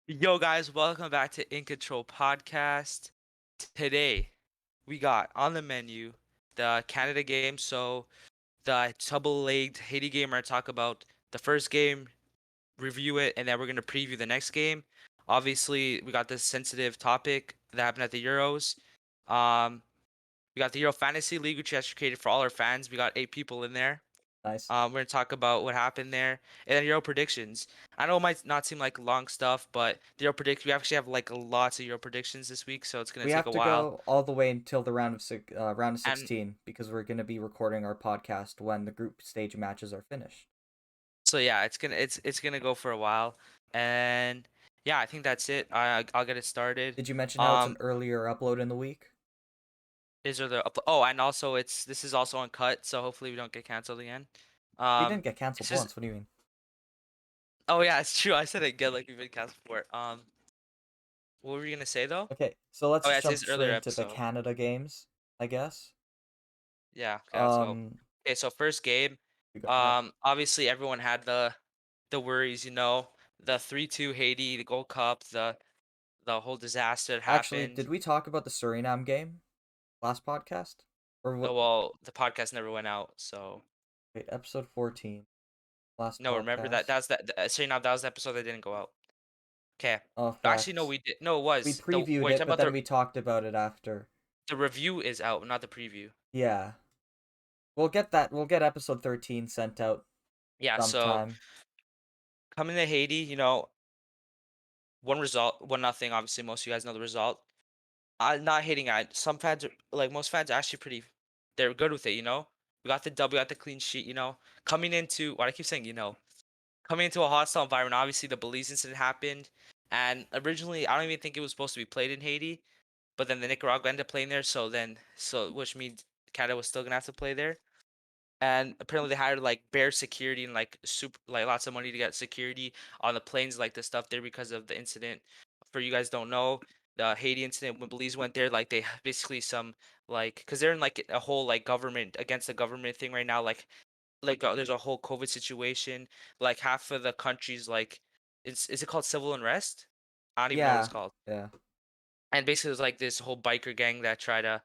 Yo, guys, welcome back to InControl podcast. Today, we got on the menu the Canada game. So, the double-legged Haiti game, we're going to talk about the first game, review it, and then we're going to preview the next game. Obviously, we got this sensitive topic that happened at the Euros. Um, we got the Euro Fantasy League, which has created for all our fans. We got 8 people in there. Nice. We're gonna talk about what happened there, and then Euro predictions. I know it might not seem like long stuff, but the Euro predict we actually have like lots of Euro predictions this week, so it's gonna We take have a to while. go all the way until the round of And 16 because we're going to be recording our podcast when the group stage matches are finished. so yeah, it's gonna go for a while, and yeah, I think that's it. I'll get it started. Did you mention how it's an Um, earlier upload in the week? is there the oh, and also this is also uncut, so hopefully we don't get canceled again. We didn't Um, get it's canceled just once. What do you mean? oh yeah, it's true. I said it again like we've been canceled before. What were you gonna say though? Okay, so let's Oh yeah, just it's jump his straight earlier into the episode. Canada games, I guess. Yeah, okay, let's go. Um, Okay, so first game, you go ahead. obviously everyone had the worries, the 3-2 Haiti, the Gold Cup, the whole disaster that Actually, happened. did we talk about the Suriname game last podcast? Or what? Well, the podcast never went out, so Wait, episode 14, last no, remember that podcast. that's sorry, now that was the episode that didn't go out. Okay, Oh, actually no, facts. we did. No, it We was the previewed wait, it, talking but about then we talked about it after. the review is out, not the preview. Yeah. We'll get episode 13 sent out Yeah, so sometime. coming to Haiti, one result, 1-0. Obviously, most of you guys know the result. I'm not hating on it. Some fans are like most fans are actually pretty they're good with it, you know? We got the dub, we got the clean sheet, Coming into what I keep saying, coming into a hostile environment, obviously the Belize incident happened. And originally I don't even think it was supposed to be played in Haiti, but then the Nicaragua ended up playing there, so which means Canada was still gonna have to play there. And apparently they hired like bare security and like super like lots of money to get security on the planes, like the stuff there because of the incident. For you guys don't know, the Haiti incident when Belize went there, like they basically some like because they're in like a whole like government against the government thing right now, there's a whole COVID situation. Like half of the country's like, is it called civil unrest? I don't even know what it's Yeah. called. Yeah. And basically, it was like this whole biker gang that tried to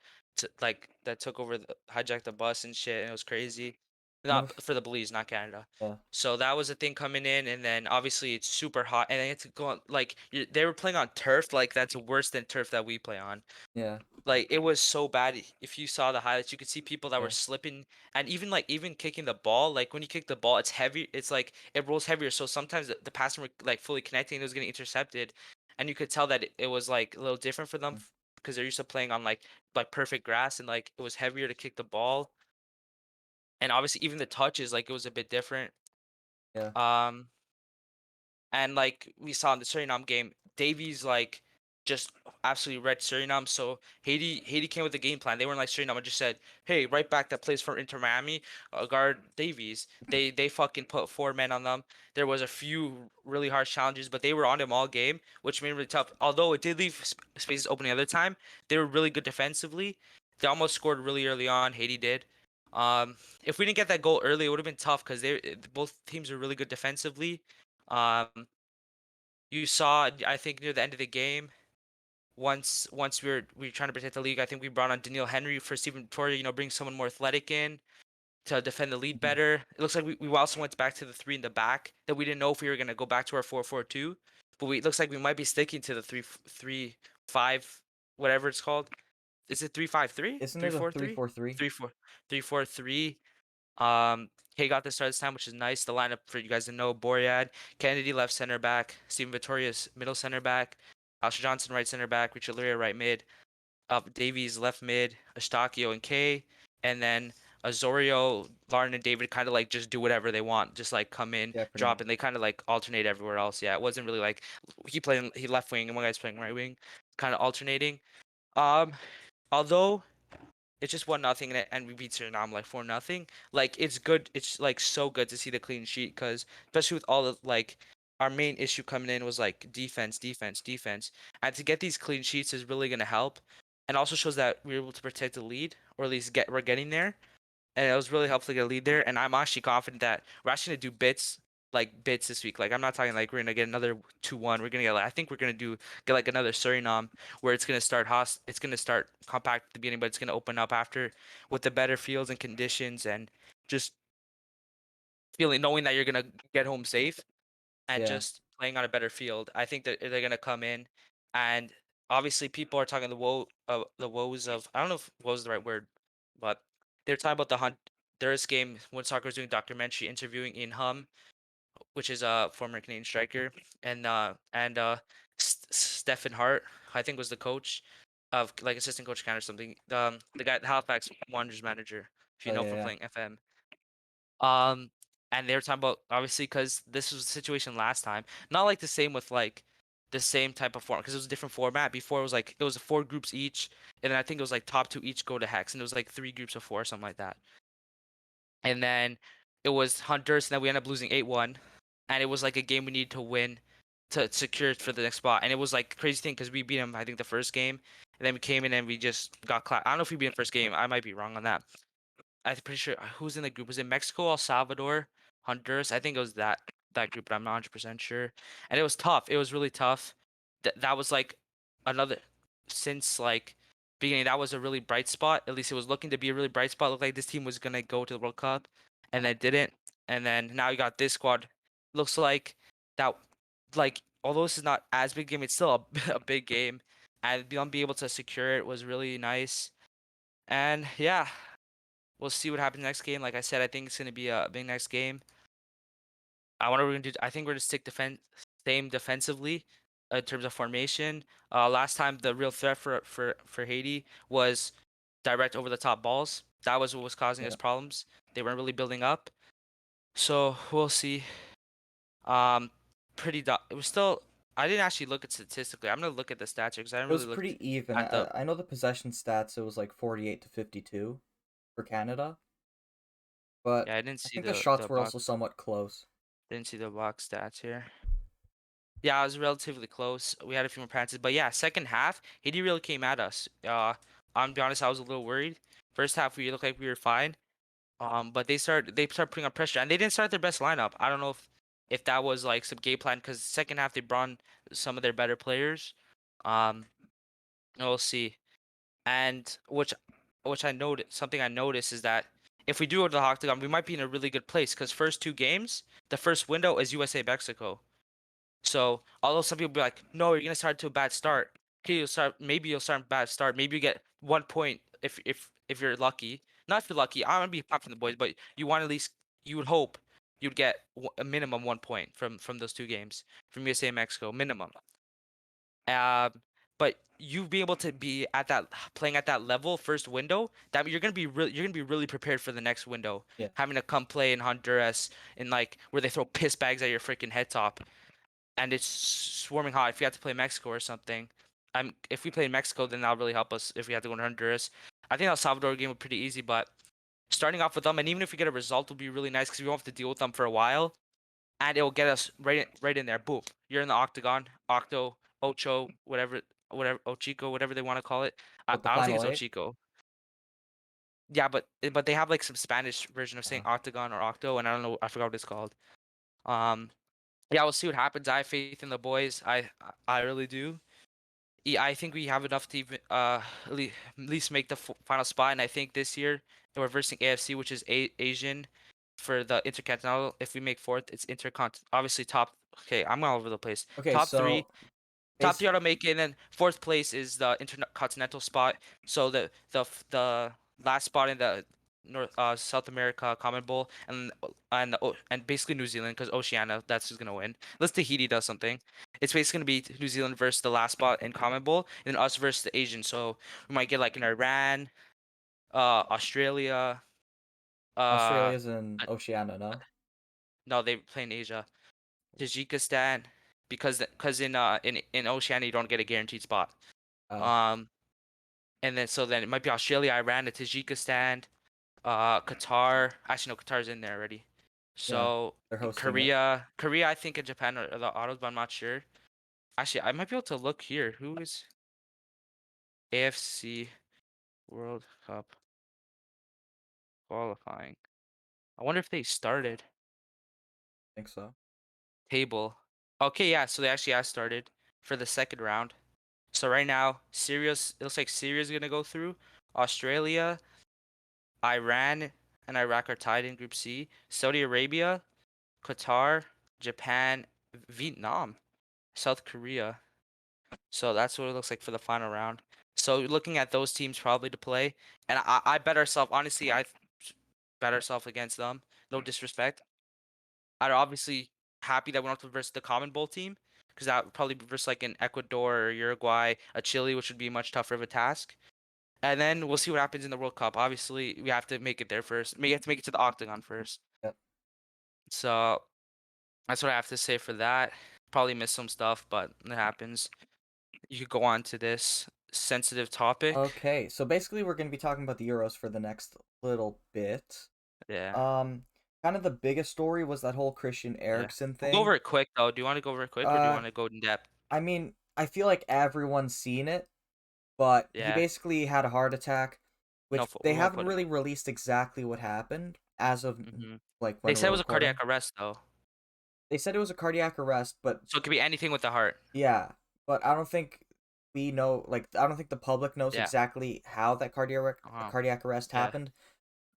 like that took over hijacked the bus and shit, and it was crazy. I'm gonna Not for the Belize, not Canada. yeah. So that was a thing coming in, and then obviously it's super hot, and then it's going like they were playing on turf, like that's worse than turf that we play on. Yeah. Like it was so bad. If you saw the highlights, you could see people that were Yeah. slipping, and even kicking the ball. Like when you kick the ball, it's heavy. It's like it rolls heavier. So sometimes the passer were like fully connecting, it was getting intercepted, and you could tell that it was like a little different for them Mm. because they're used to playing on like perfect grass, and like it was heavier to kick the ball. And obviously even the touches, like it was a bit different. Yeah. Um, And like we saw in the Suriname game, Davies like just absolutely read Suriname. So Haiti came with the game plan. They weren't like Suriname and just said, "Hey, right back that plays for Inter Miami, guard Davies." They fucking put 4 men on them. There was a few really harsh challenges, but they were on him all game, which made it really tough. Although it did leave spaces open the other time, they were really good defensively. They almost scored really early on. Haiti did. If we didn't get that goal early, it would have been tough because they both teams are really good defensively. You saw, I think near the end of the game, once we were trying to protect the league, I think we brought on Daniil Henry for Steven Victoria, bring someone more athletic in to defend the lead Mhm. better. It looks like we also went back to the three in the back that we didn't know if we were gonna go back to our 4-4-2, but it looks like we might be sticking to the 3-3-5, whatever it's called. Is it 3-5-3? Isn't Three it a four three three? four three? 3-4 3-4-3. K got the start this time, which is nice. The lineup for you guys to know: Boryad, Kennedy left center back, Steven Victoria's middle center back, Alsha Johnson right center back, Richard Luria right mid, Davies left mid, Eustaquio and K, and then Azorio, Lauren and David kind of like just do whatever they want, just like come in, Yeah, pretty drop, much. and they kind of like alternate everywhere else. Yeah, it wasn't really like he left wing and one guy's playing right wing, kind of alternating. Um, although it's just 1-0 and we beat Suriname like 4-0. Like it's good. It's like so good to see the clean sheet because especially with all the like our main issue coming in was like defense, defense, defense, and to get these clean sheets is really gonna help, and also shows that we are able to protect the lead or at least we're getting there, and it was really helpful to get a lead there. And I'm actually confident that we're actually gonna do bits. like bits this week. Like I'm not talking like we're gonna get another 2-1. We're gonna get like I think we're gonna get like another Suriname where it's gonna start compact at the beginning, but it's gonna open up after with the better fields and conditions and just feeling knowing that you're gonna get home safe and Yeah. just playing on a better field. I think that they're gonna come in and obviously people are talking the woes of I don't know if woe is the right word, but they're talking about the hunt. There's game when soccer was doing documentary interviewing Ian Hum, which is a former Canadian striker, and Stephen Hart, I think was the coach of like assistant coach kind or something. The guy, the Halifax Wanderers manager, if you Oh know yeah, from yeah. playing FM. Um, and they were talking about obviously because this was the situation last time, not like the same with like the same type of form because it was a different format. Before it was four groups each, and then I think it was like top two each go to hex, and it was like three groups of four, something like that. And then it was Hunters, and then we ended up losing 8-1, and it was like a game we needed to win to secure it for the next spot. And it was like crazy thing because we beat them, I think, the first game, and then we came in and we just got clapped. I don't know if we beat them first game. I might be wrong on that. I'm pretty sure who's in the group was it Mexico, El Salvador, Honduras. I think it was that group, but I'm not 100% sure. And it was tough. It was really tough. That was like another since like beginning. That was a really bright spot. At least it was looking to be a really bright spot. Looked like this team was gonna go to the World Cup, and then didn't. And then now you got this squad. Looks like that. Like although this is not as big a game, it's still a, a big game. And be able to secure it was really nice. And yeah, we'll see what happens next game. Like I said, I think it's gonna be a big next game. I wonder what we're gonna do. I think we're gonna stick same defensively in terms of formation. Last time the real threat for Haiti was direct over the top balls. That was what was causing us Yeah. problems. They weren't really building up. So we'll see. Um, it was still. I didn't actually look at statistically. I'm gonna look at the stats here because I didn't It was really look pretty even. at the. I know the possession stats. It was like 48-52 for Canada, but Yeah, I didn't I see think the shots the were also box. somewhat close. Didn't see the box stats here. Yeah, it was relatively close. We had a few more passes, but yeah, second half, Haiti really came at us. I'm be honest, I was a little worried. First half, we looked like we were fine. But they started putting on pressure, and they didn't start their best lineup. I don't know if that was like some game plan because second half they brought in some of their better players. Um, we'll see. And which I noticed something I noticed is that if we do go to the octagon, we might be in a really good place because first two games, the first window is USA Mexico. So although some people be like, no, you're gonna start to a bad start. Okay, maybe you'll start a bad start. Maybe you get 1 point if you're lucky. Not if you're lucky. I'm gonna be popping from the boys, but you want at least you would hope you'd get a minimum 1 point from those two games from USA and Mexico minimum. Um, but you be able to be at that playing at that level first window that you're gonna be really prepared for the next window Yeah. having to come play in Honduras and like where they throw piss bags at your freaking head top and it's swarming hot. If we have to play Mexico or something, if we play in Mexico, then that'll really help us. If we have to go to Honduras, I think El Salvador game was pretty easy, but starting off with them, and even if we get a result, will be really nice because we won't have to deal with them for a while, and it will get us right in there. Boom, you're in the octagon, octo, ocho, whatever ochico, whatever they want to call it. But the I don't think final it's eight. ochico. Yeah, but they have like some Spanish version of saying Uh, octagon or octo, and I don't know, I forgot what it's called. Um, yeah, we'll see what happens. I have faith in the boys. I really do. Yeah, I think we have enough to even at least make the final spot. And I think this year we're versing AFC, which is Asian for the Intercontinental. If we make fourth, it's Intercont. Obviously top. Okay, I'm all over the place. okay, Top three, so top base. three ought to make it, and then fourth place is the Intercontinental spot. So the last spot in the North South America Common Bowl and basically New Zealand because Oceania that's who's gonna win. Unless Tahiti does something, it's basically gonna be New Zealand versus the last spot in Common Bowl, and then us versus the Asian. So we might get like an Iran, Australia, uh, Australia's in uh, Oceania, no? no they play in Asia, Tajikistan because in Oceania you don't get a guaranteed spot. Oh, Um, and then it might be Australia, Iran, and Tajikistan, Qatar. Actually, no, Qatar's in there already. yeah. So They're hosting it. Korea, I think, and Japan are the autos, but I'm not sure. Actually, I might be able to look here. Who is AFC World Cup qualifying? I wonder if they started. think so. Table. Okay, yeah. So they actually have started for the second round. So right now, Syria's it looks like Syria's gonna go through. Australia, Iran, and Iraq are tied in Group C. Saudi Arabia, Qatar, Japan, Vietnam, South Korea. So that's what it looks like for the final round. So looking at those teams probably to play, and I bet ourselves honestly I bet ourselves against them. No disrespect. I'm obviously happy that we don't have to versus the Common Bowl team because that would probably be versus like an Ecuador or Uruguay, a Chile, which would be much tougher of a task. And then we'll see what happens in the World Cup. Obviously, we have to make it there first. We have to make it to the octagon first. Yep. So that's what I have to say for that. Probably missed some stuff, but it happens. You could go on to this sensitive topic. Okay, so basically we're going to be talking about the Euros for the next little bit. Yeah, Um, Kind of the biggest story was that whole Christian yeah. Eriksen We'll go over thing. it quick though. Do you want to go over it quick or do you Uh, want to go in depth? I mean, I feel like everyone's seen it, but he Yeah. basically had a heart attack, No, which they we won't haven't put it. really released exactly what happened as of like They when said it we're was a cardiac recording. arrest though, They said it was a cardiac arrest, but so it could be anything with the heart. yeah, but I don't think we know, like, I don't think the public knows Yeah. exactly how that Uh-huh. cardiac arrest Yeah. happened.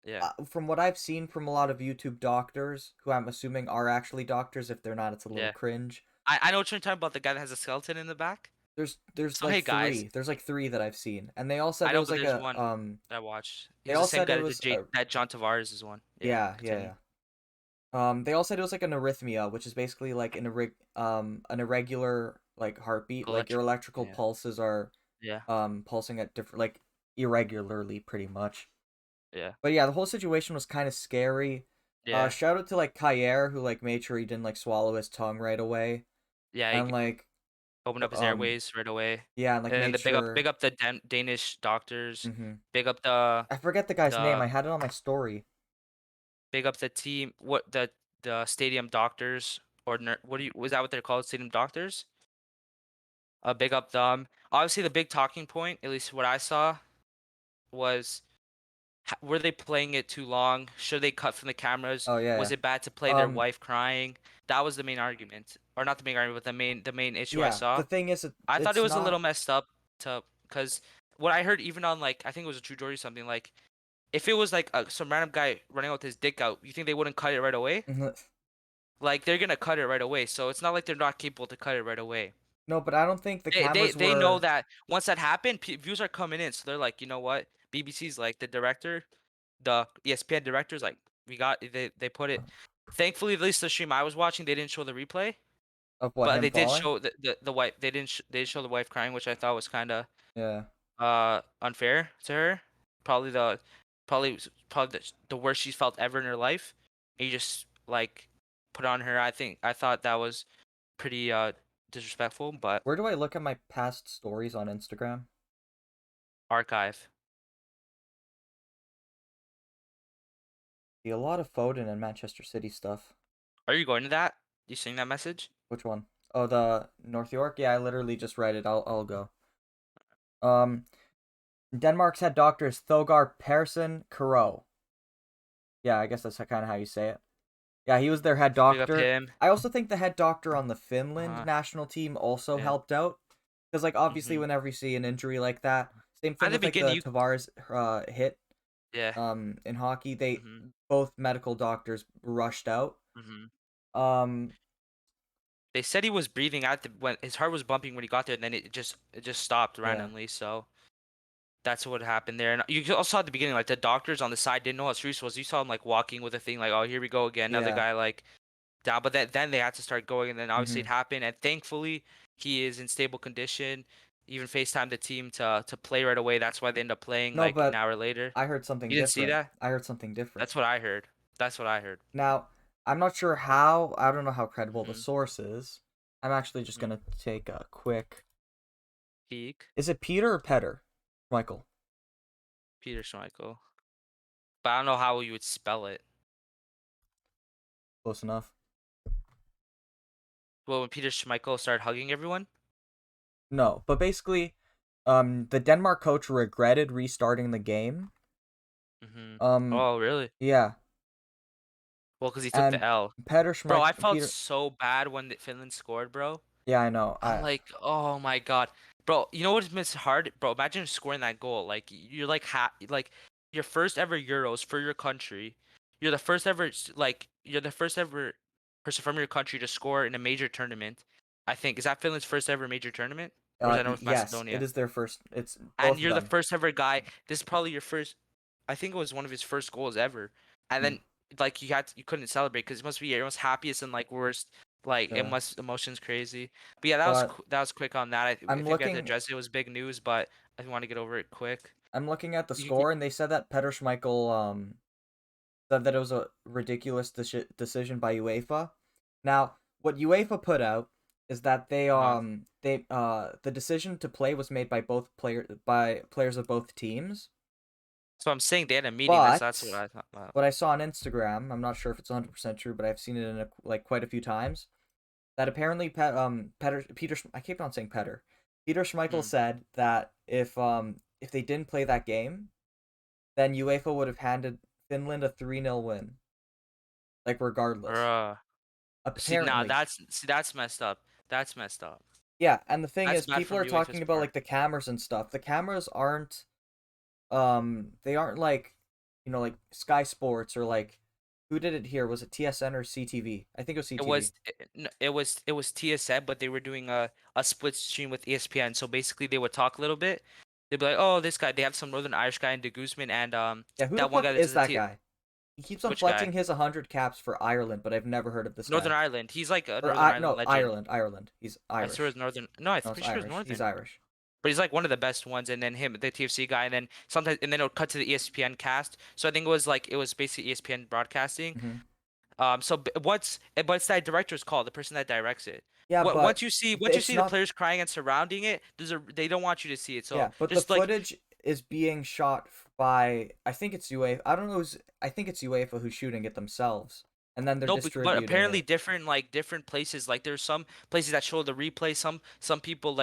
Yeah. From what I've seen from a lot of YouTube doctors, who I'm assuming are actually doctors, if they're not, it's a little Yeah. cringe. I know what you're talking about. The guy that has a skeleton in the back. There's So like hey guys, three. There's like three that I've seen, and they all said I it know, was but like there's a one that I watched. He They was the all same said it guy that was did that John Tavares is one. Yeah. yeah, yeah, Continue. yeah. They all said it was like an arrhythmia, which is basically like an irregular like heartbeat. Like your Electric. electrical Yeah. pulses are Yeah. pulsing at different, like, irregularly, pretty much. Yeah. But yeah, the whole situation was kind of scary. Yeah. Shout out to like Kayer, who like made sure he didn't like swallow his tongue right away, Yeah. and He like opened up his um airways right away. yeah, and like And then made the sure. big up the Danish doctors. Hmm. Big up the I forget the guy's name. the I had it on my story. big up the team. What the stadium doctors or what do you was that what they're called? Stadium doctors. Big up them. Obviously, the big talking point, at least what I saw, was were they playing it too long? Should they cut from the cameras? Oh Was yeah, it bad to play yeah. their wife crying? That was the main argument, or not the main argument, but the main issue I Yeah. The saw. thing is, I thought it it's was a little not. messed up to because what I heard even on like I think it was a True Story or something like if it was like some random guy running out with his dick out, you think they wouldn't cut it right away? Like they're gonna cut it right away, so it's not like they're not capable to cut it right away. No, but I don't think the They cameras they know were. that once that happened, views are coming in, so they're like, you know what? BBC's like the director, the ESPN directors like we got they put it. Thankfully, at least the stream I was watching, they didn't show the replay, Of what, but him they did falling? show the wife. They didn't show the wife crying, which I thought was kind of Yeah. unfair to her. Probably probably the worst she's felt ever in her life. And you just like put on her. I thought that was pretty disrespectful, but Where do I look at my past stories on Instagram? archive. See a lot of Foden and Manchester City stuff. Are you going to that? You seeing that message? Which one? Oh, the North York. Yeah, I literally just read it. I'll go. Um, Denmark's head doctor is Thogar Persson Karo. Yeah, I guess that's kind of how you say it. Yeah, he was their head Big up doctor. him. I also think the head doctor on the Finland Uh-huh. national team also Yeah. helped out. Because, like, obviously, Mhm. whenever you see an injury like that, same thing At the with, like, beginning, the you. Tavares hit Yeah. in hockey, they Mhm. both medical doctors rushed out. Mhm. Um, They said he was breathing out when his heart was bumping when he got there, and then it just stopped yeah. randomly. So that's what happened there. And you also saw at the beginning, like the doctors on the side didn't know how serious it was. You saw him like walking with a thing, like, oh, here we go again, another Yeah. guy like down. But then they had to start going, and then obviously Hmm. it happened. And thankfully, he is in stable condition. Even FaceTime the team to play right away. That's why they end up playing No, like an but hour later. I heard something You didn't see different. that? I heard something different. That's what I heard. That's what I heard. Now, I'm not sure how, I don't know how credible the Mm-hmm. source is. I'm actually just gonna take a quick. Peak. Is it Peter or Petter? Michael. Peter Schmeichel. But I don't know how you would spell it. Close enough. Well, when Peter Schmeichel started hugging everyone. No, but basically, the Denmark coach regretted restarting the game. Mm-hmm. Um, Oh, really? yeah. Well, because he took the And L. Peter Bro, I Schmeichel, felt Peter. so bad when Finland scored, bro. Yeah, I know. I'm like, oh my God, bro. You know what's hard, bro? Imagine scoring that goal. Like you're like like your first ever Euros for your country. You're the first ever you're the first ever person from your country to score in a major tournament. I think is that Finland's first ever major tournament, or is that North Yes, it Macedonia? is their first. It's And both of you're the them. first ever guy. This is probably your first. I think it was one of his first goals ever. And Mm, then like you couldn't celebrate because it must be your most happiest and like worst. Like it yeah, must emotions crazy. But yeah, but that was quick on that. I I'm think we had to looking. address it. It was big news, but I want to get over it quick. I'm looking at the You, score, and they said that Peter Schmeichel said that it was a ridiculous decision by UEFA. Now, what UEFA put out is that uh-huh. the decision to play was made by players of both teams. So I'm saying they had a meeting. That's what But I thought. what I saw on Instagram, I'm not sure if it's 100% true, but I've seen it in like quite a few times that apparently I keep on saying Peter Schmeichel Hmm. said that if they didn't play that game, then UEFA would have handed Finland a 3-0 win, like regardless. Bruh. Apparently. See that's messed up. That's messed up. Yeah, and the thing That's is bad people from are UEFA's talking about part. like the cameras and stuff. The cameras aren't they aren't like like Sky Sports or like who did it here? Was it TSN or CTV? I think it was CTV. It was TSN, but they were doing a split stream with ESPN. So basically, they would talk a little bit. They'd be like, "Oh, this guy." They have some Northern Irish guy in De Guzman and Yeah, who the that one fuck guy that is does the that T. guy? He keeps on Which flexing guy? his 100 caps for Ireland, but I've never heard of this Northern guy. Ireland. He's like a Or Northern Ireland no, legend. Ireland. He's I swear it's Irish. Northern. No, I'm No, it's pretty sure it's Irish. He's Northern. Irish. But he's like one of the best ones. And then him, the TFC guy, and then sometimes, and then it'll cut to the ESPN cast. So I think it was basically ESPN broadcasting. Hmm. But it's that director's call, the person that directs it. Yeah, but Once you it's see the not. players crying and surrounding it, they don't want you to see it. So Yeah, but the just like footage is being shot by I think it's UEFA. I don't know. I think it's UEFA who's shooting it themselves, and then they're no, but distributing apparently it. different places. Like there's some places that show the replay. Some people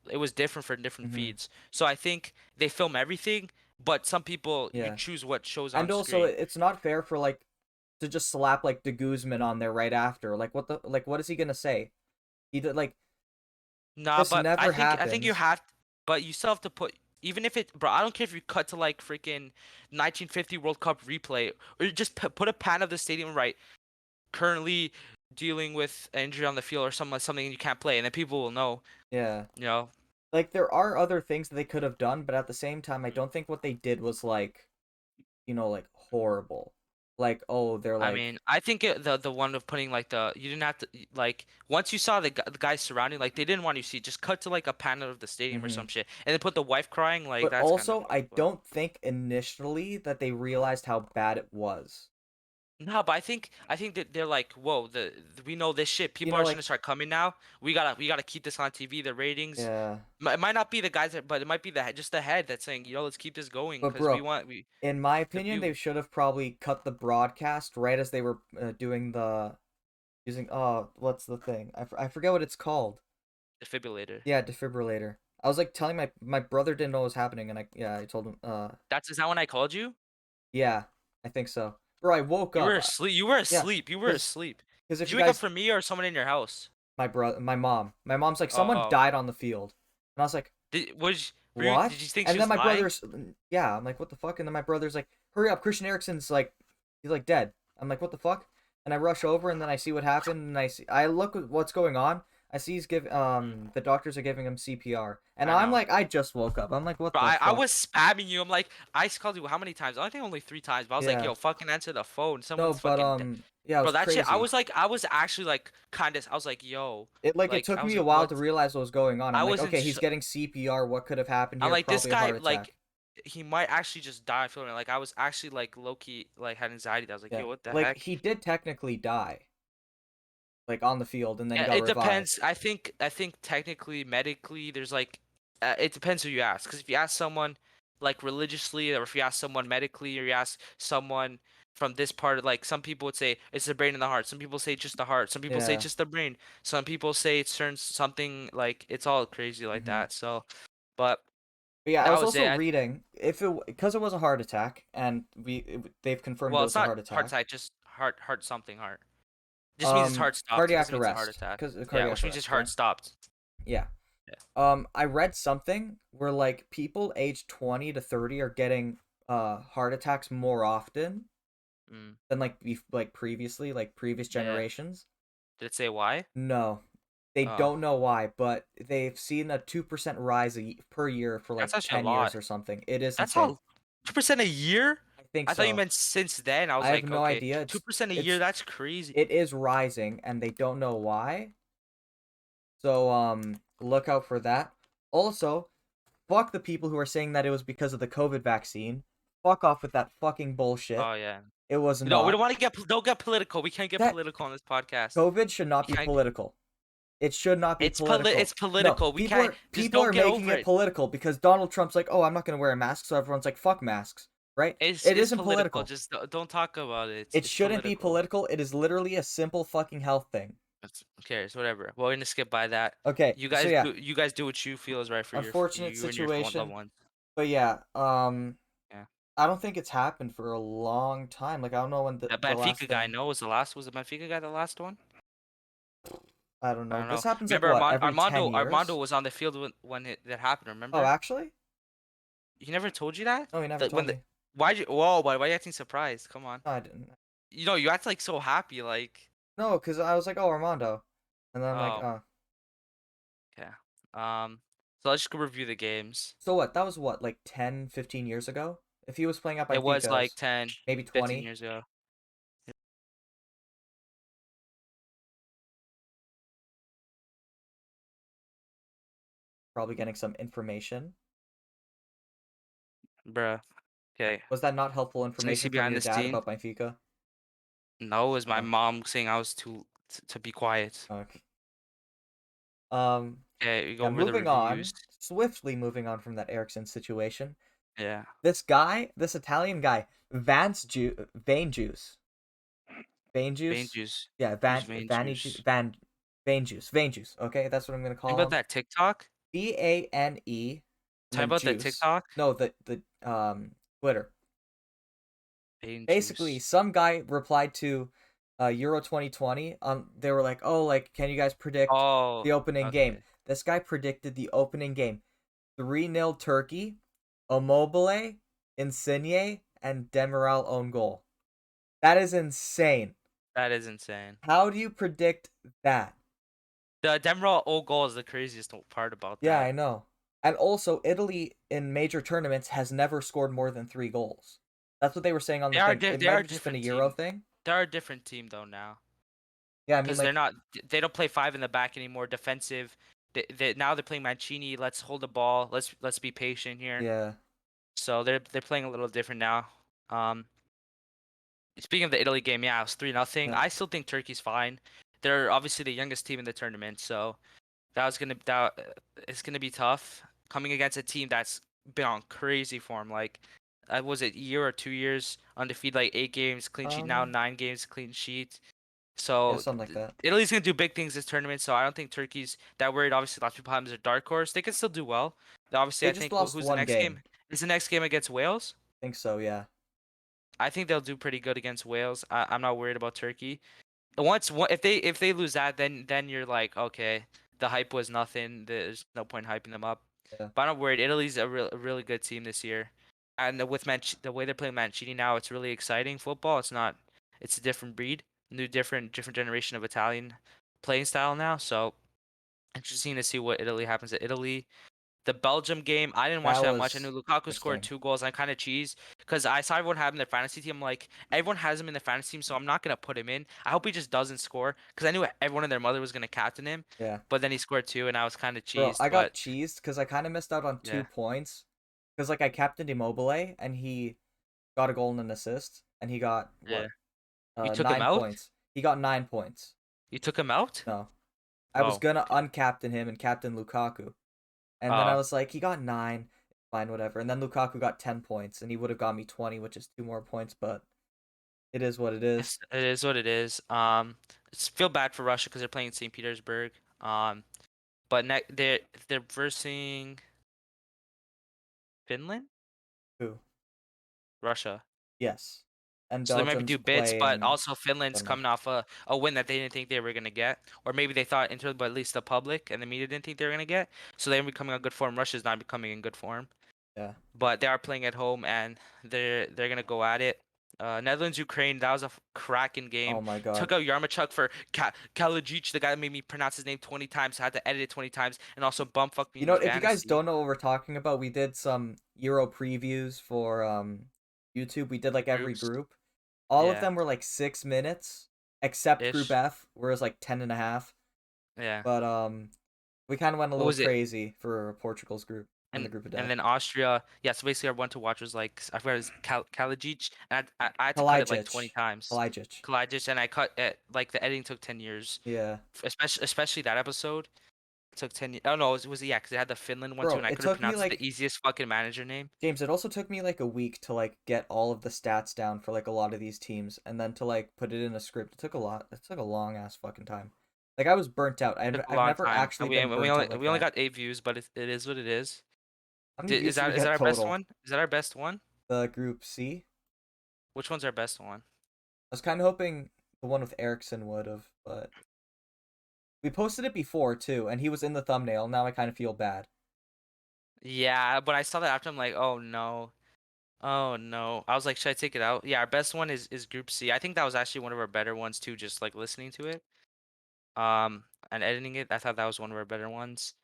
it was different for different Hmm. feeds. So I think they film everything, but some people you Yeah, choose what shows and on also screen. it's not fair for like to just slap like De Guzman on there right after. What is he gonna say? He did like Nah, this but never I think you happens. have, but you still have to put even if it, bro. I don't care if you cut to like freaking 1950 World Cup replay or you just put a pan of the stadium right. Currently dealing with an injury on the field or something you can't play, and then people will know. Yeah, You know. like there are other things that they could have done, but at the same time, I Mhm. don't think what they did was like like horrible. Like oh, they're I like. mean, I think the one of putting like you didn't have to like once you saw the guys surrounding like they didn't want you to see just cut to like a panel of the stadium or Mhm. some shit and then put the wife crying like But that's kind of also, fucked. I don't think initially that they realized how bad it was. No, but I think that they're like, whoa, we know this shit. People are just gonna Like, start coming now. We gotta keep this on TV. The ratings. yeah. It might not be the guys that, but it might be just the head that's saying, let's keep this going But because bro, we in my the opinion, view they should have probably cut the broadcast right as they were doing the using what's the thing? I forget what it's called. defibrillator. Yeah, defibrillator. I was like telling my brother didn't know what was happening, and I told him That's is that when I called you? yeah, I think so. Bro, I woke You were up. asleep. You were Yeah, asleep. You were because asleep. if Did you you wake up guys for me or someone in your house? my mom's like someone Oh, died on the field, and I was like did what? you think she And then was my lying? brother's, yeah, I'm like, what the fuck? And then my brother's like, hurry up, Christian Eriksen's like, he's like dead. I'm like, what the fuck? And I rush over and then I see what happened and I look at what's going on. I see Mm, the doctors are giving him CPR. And I I'm know. like, I just woke up. I'm like, what Bro, the I fuck? was spamming you. I'm like, I called you how many times? I think only 3 times. But I was like, Yeah. yo, fucking answer the phone. No, Someone's but fucking, yeah, it bro. was That shit. crazy. I was actually like, kind of. I was like, yo, It like, took I me was a like, while what? to realize what was going on. I I'm like, wasn't. okay, he's getting CPR. What could have happened I'm here? like, this Probably a guy, heart attack. like, he might actually just die. I feel like I was actually like low key, like had anxiety. I was like, Yeah. yo, what the Like heck? he did technically die like on the field and then he Yeah, got it revived. depends. I think technically, medically, there's like, it depends who you ask. Because if you ask someone like religiously, or if you ask someone medically, or you ask someone from this part, like some people would say it's the brain and the heart. Some people say just the heart. Some people say Yeah. just the brain. Some people say it turns something like it's all crazy like Mhm. that. So, but But yeah, I that was was also it. reading if it because it was a heart attack, and they've confirmed it Well, it's was a not heart heart attack. attack, just heart something heart. Just means his heart stopped. It Cardiac doesn't mean it's a heart arrest, attack. because Yeah, cardiac which means his arrest. heart Yeah, stopped. yeah. Yeah. I read something where like people aged 20 to 30 are getting heart attacks more often Mm. than like like previously, like previous Yeah. generations. Did it say why? No, they Oh, don't know why, but they've seen a 2% rise per year for that's like actually a 10 years lot. or something. It is That's insane. how 2% a year? I think I thought you so. meant since then. I was I have like, no okay, idea. 2% a year. It's That's crazy. it is rising and they don't know why. So look out for that. Also, fuck the people who are saying that it was because of the COVID vaccine. Fuck off with that fucking bullshit. Oh yeah. It was No, we don't not. want to don't get political. We can't get That political on this podcast. COVID should not We be can't. political. It should not be It's political. No, political. We people can't. are Just people don't are get making over it it. political because Donald Trump's like, "Oh, I'm not going to wear a mask." So everyone's like, "Fuck masks." Right? It It's isn't political. political. Just don't talk about it. It It's shouldn't be political. political. It is literally a simple fucking health thing. Who cares? Whatever. We're gonna skip by that. Okay, so yeah, You guys do what you feel is right for unfortunate you and your loved situation, ones. but yeah, Yeah. I don't think it's happened for a long time. Like I don't know when That the last Benfica guy, thing. no, was the Benfica guy the last one? I don't I know. don't This know. happens like Remember what, every 10 Armando years? was on the field when that happened. Oh, Remember? actually? He never told you that? No, he never That told when the me. why you acting surprised? Come on. No, I didn't. You know, you act like so happy, like, No, because I was like, oh, Armando. And then I'm like, oh, oh. okay. So let's just go review the games. So what? That was what, like 10, 15 years ago? If he was playing at It was Benfica, it like was 10, maybe 15 20. years ago. Probably getting some information. Bruh. Okay. Was that not helpful Can you see information from behind your the dad scene? about Benfica? No, it was my Oh, mom saying I was to be quiet. okay. Okay, we go Yeah, over the moving reviews. on. Swiftly moving on from that Ericsson situation. Yeah. This guy, this Italian guy, Vein Juice. Vein Vein Juice? juice. Yeah, Who's vein juice? Vein Juice. Vein Juice. Okay, that's what I'm gonna Talking call about him. that TikTok? VANE and Talking then about that Juice. TikTok? No, the Twitter. Vein Basically, juice. some guy replied to Euro 2020. They were like, "Oh, like, can you guys predict Oh, the opening game?" okay. This guy predicted the opening game: 3-0 Turkey, Immobile, Insigne, and Demiral own goal. That is insane. That is insane. How do you predict that? The Demerol old goal is the craziest part about Yeah, that. I know. And also, Italy in major tournaments has never scored more than 3 goals. That's what they were saying on the thing. It They might are have a just been a different Euro team. thing. They're a different team though now, Yeah, I mean, because they're like, not. They don't play five in the back anymore. Defensive. Now they're playing Mancini. Let's hold the ball. Let's be patient here. yeah, So they're playing a little different now. Um, Speaking of the Italy game, yeah, it was 3-0. yeah. I still think Turkey's fine. They're obviously the youngest team in the tournament, so it's gonna be tough coming against a team that's been on crazy form. Like, was it a year or 2 years undefeated, like 8 games clean sheet, now Um, 9 games clean sheet. yeah, So something like that. Italy's gonna do big things this tournament. So I don't think Turkey's that worried. Obviously, lots of people have them as a dark horse. They can still do well. Obviously, They I just think lost who's the one next game? game. Is the next game against Wales? Think so, yeah. I think they'll do pretty good against Wales. I'm not worried about Turkey. If they lose that, then you're like, okay, the hype was nothing. There's no point hyping them up. Yeah. But I'm not worried. Italy's a really good team this year, and the way they're playing Mancini now, it's really exciting football. It's not. It's a different breed, different generation of Italian playing style now. So interesting to see what Italy happens at Italy. The Belgium game, I didn't watch That that much. I knew was Lukaku scored interesting. 2 goals. I'm kind of cheesed because I saw everyone have him in their fantasy team. Like, everyone has him in their fantasy team, so I'm not gonna put him in. I hope he just doesn't score because I knew everyone and their mother was gonna captain him. Yeah. But then he scored two, and I was kind of Bro, cheesed. I got But cheesed because I kind of missed out on two yeah, points. Because, like, I captained Immobile, and he got a goal and an assist, and he got, yeah. what, You took him 9 out. points. He got 9 points. You took him out. No. I was Oh, gonna okay. uncaptain him and captain Lukaku. And then I Oh, was like, he got 9. Fine, whatever. And then Lukaku got 10 points, and he would have got me 20, which is 2 more points, but it is what it is. it is what it is. Feel bad for Russia because they're playing in St. Petersburg. But they're versing Finland, Who? Russia. Yes. and So they might Belgium's do bits, but playing also Finland's Denmark. coming off a win that they didn't think they were gonna get, or maybe they thought internally, but at least the public and the media didn't think they were gonna get. So they're becoming on good form. Russia's not becoming in good form, Yeah. but they are playing at home and they're gonna go at it. Netherlands Ukraine, that was a cracking game. Oh my God. Took out Yarmachuk for Kalajic, the guy that made me pronounce his name 20 times. So I had to edit it 20 times, and also bump fuck me You in know, the if you guys fantasy don't know what we're talking about, we did some Euro previews for YouTube. We did like every groups. group. All of Yeah, them were like 6 minutes, except Group ish. F, where it's like 10.5. Yeah. But we kind of went a What little was it? crazy for Portugal's group in the and group of and death. then Austria. Yeah, so basically our one to watch was like I forgot his Kalajic, and I had to cut it like 20 Kalajic. times. Kalajic. Kalajic, and I cut it like the editing took 10 years, Yeah. especially that episode took 10 years. Oh no, it was yeah, because it had the Finland one too, Bro, and I it couldn't took me pronounce the like easiest fucking manager name. James, it also took me like a week to like get all of the stats down for like a lot of these teams and then to like put it in a script. It took a lot. It took a long ass fucking time. Like I was burnt out. Took a I've long never time. actually And we been and we burnt only out like we only that. got 8 views, but it is what it is. How many views Is did we that get our best total? one? Is that our best one? The group C? Which one's our best one? I was kind of hoping the one with Ericsson would have, but we posted it before too, and he was in the thumbnail. Now I kind of feel bad. Yeah, but I saw that after I'm like, oh no. Oh no. I was like, should I take it out? Yeah, our best one is Group C. I think that was actually one of our better ones too, just like listening to it. And editing it. I thought that was one of our better ones.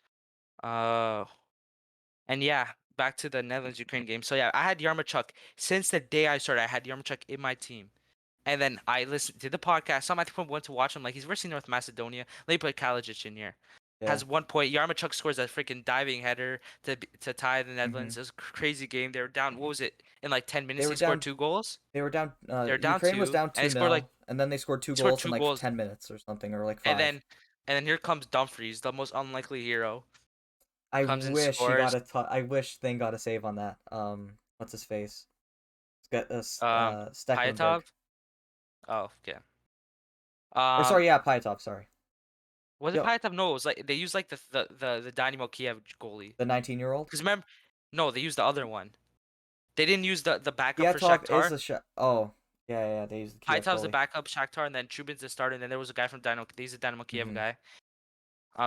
Uh and yeah, back to the Netherlands Ukraine game. So yeah, I had Yarmachuk since the day I started. I had Yarmachuk in my team. And then I listened to the podcast. Some I think went to watch him like he's versing North Macedonia. They put Kalajic in here. Yeah. Has 1 point. Yarmachuk scores a freaking diving header to tie the hmm Netherlands. It was a crazy game. They were down. What was it? In like 10 They minutes, were he scored down. 2 goals. They were down. They were down Ukraine was two, down and they two scored like nil, and then they scored two he scored goals in two like goals, 10 minutes or something, or like and 5. then here comes Dumfries, the most unlikely hero, I comes and wish he got scores. a. I wish Thing got a save on that. What's his face? Stecklenburg. Pyatov. Oh yeah. Or Um, sorry, yeah, Pyatov. Sorry. was it Yo, Pyatov? No, it was like they used like the Dynamo Kiev goalie. the 19-year-old. Cause remember, no, they used the other one. They didn't use the backup for Pyatov is Shakhtar. a shot. Oh, yeah, yeah. They used the Kiev Pyatav's the goalie. backup Shakhtar, and then Trubin's the starter, and then there was a guy from Dynamo. He's a Dynamo Kiev hmm guy.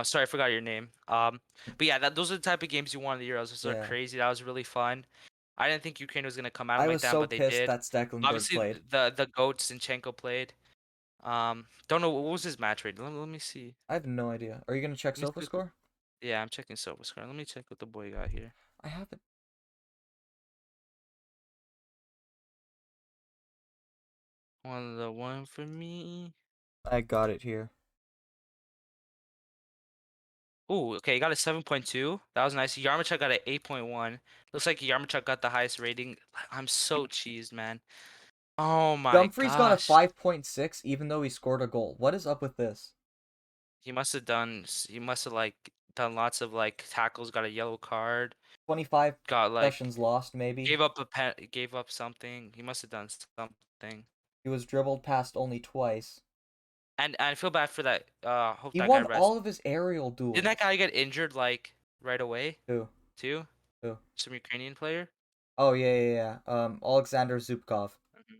Sorry, I forgot your name. But yeah, those are the type of games you want in the Euros. Those are Yeah. crazy. That was really fun. I didn't think Ukraine was gonna come out of I like was that, so but they pissed did. that Stecklenburg Obviously, played. the goat Zinchenko played. Don't know what was his match rate. Let me see. I have no idea. Are you gonna check Let me Sofa check. score? Yeah, I'm checking Silva score. Let me check what the boy got here. I haven't. One for me. I got it here. Ooh, okay, he got a 7.2. That was nice. Yarmachuk got an 8.1. Looks like Yarmachuk got the highest rating. I'm so cheesed, man. Oh my Dumfries got a gosh. 5.6, even though he scored a goal. What is up with this? He must have like done lots of like tackles, got a yellow card, 25 got like possessions lost, maybe. gave up something. He must have done something. He was dribbled past only twice. And I feel bad for that. Hope He that guy won rests. all of his aerial Didn't that duels. guy get injured like right away Who? too? Who? Some Ukrainian player? Oh, yeah, yeah, yeah. Alexander Zubkov. Mhm.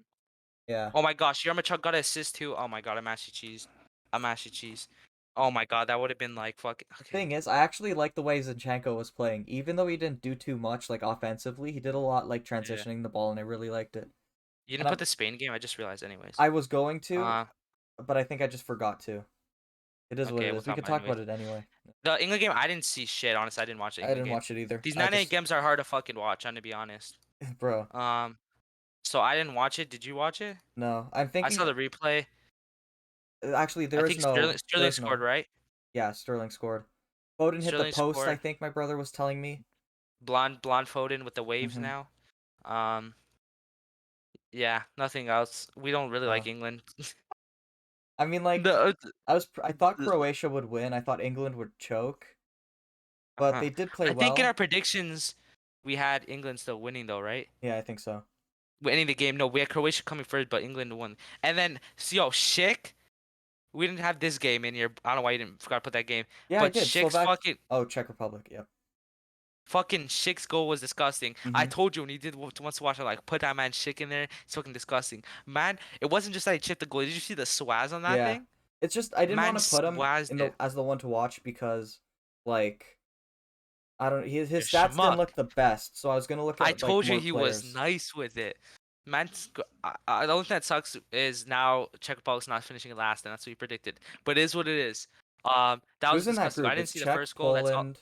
Yeah. Oh my gosh, Yarmachuk got an assist too. Oh my god, I'm ashy cheese. I'm ashy cheese. Oh my god, that would have been like fucking okay. Thing is, I actually like the way Zinchenko was playing. Even though he didn't do too much, like, offensively, he did a lot, like, Yeah. transitioning the ball, and I really liked it. You And didn't put the Spain game, I just realized anyways. I was going to, Uh but I think I just forgot to. It is what okay, it we'll is. We talk could about it talk anyways. about it anyway. The England game, I didn't see shit, honestly. I didn't watch the I England didn't game. watch it either. These I 9-8 just, games are hard to fucking watch, I'm to be honest. bro, Um, so I didn't watch it. Did you watch it? no. I'm I thinking, saw the replay. actually, I think Sterling scored, right? yeah, Sterling scored. Foden hit the Sterling post, I scored. think my brother was telling me. Blonde Foden with the waves hmm now. Um, yeah, nothing else. We don't really Uh, like England. I mean, like, The, I thought the Croatia would win. I thought England would choke, but uh-huh. they did play I think in well. our predictions we had England still winning though, right? Yeah, I think so. Winning the game. No, we had Croatia coming first, but England won. And then, yo, Schick. We didn't have this game in here. I don't know why you didn't forgot to put that game. Yeah, I But did. Schick's Slovak. fucking Oh, Czech Republic. Yep. Fucking Schick's goal was disgusting. I Mm-hmm. told you when he did once to watch, I'm like, put that man Schick in there. It's fucking disgusting. Man, it wasn't just that he chipped the goal. Did you see the swaz on that Yeah. thing? It's just I didn't Man want to put him swazzed in the it. as the one to watch because like I don't You're his stats didn't schmuck. look the best, so I was gonna look I at like told you more he was players. nice with it. The only thing that sucks is now Czech Republic's not finishing last, and that's what you predicted. But it is what it is. That was Who's a in that disgusting goal. I group? didn't It's see the Czech, first goal. That's all. Poland.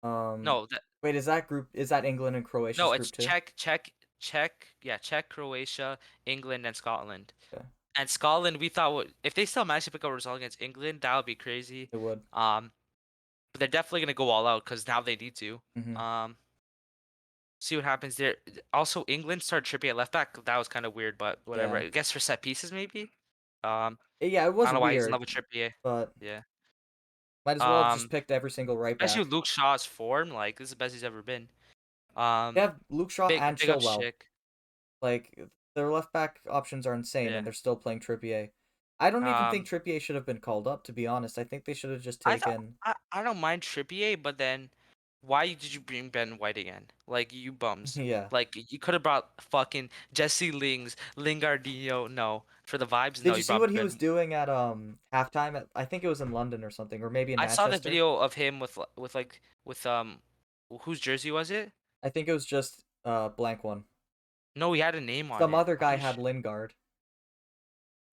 Um, No, wait, is that England and Croatia's no, group it's too? Czech, Croatia, England, and Scotland. Yeah, And Scotland, we thought if they still manage to pick up a result against England, that would be crazy. it would. But they're definitely gonna go all out because now they need to. Mm-hmm. Um, see what happens there. Also, England started Trippier at left back. That was kind of weird, but whatever. Yeah. I guess for set pieces maybe. Um, Yeah, it I was don't know why he's in weird, love with Trippier. but Yeah. might as well have just Um, picked every single right especially back. with Luke Shaw's form, like this is the best he's ever been. They Um, have Luke Shaw big and big up Chilwell. Schick. Like their left back options are insane, and Yeah. they're still playing Trippier. I don't even think Um, Trippier should have been called up, to be honest. I think they should have just I thought taken. I don't mind Trippier, but then why did you bring Ben White again? Like you bums. Yeah. Like you could have brought fucking Jesse Lingardino. No, for the vibes. Did No, you you see what brought he was Ben. doing at halftime? I think it was in London or something, or maybe in I saw the Manchester. video of him with whose jersey was it? I think it was just blank one. No, he had a name on Some it. other I'm guy pretty had sure Lingard.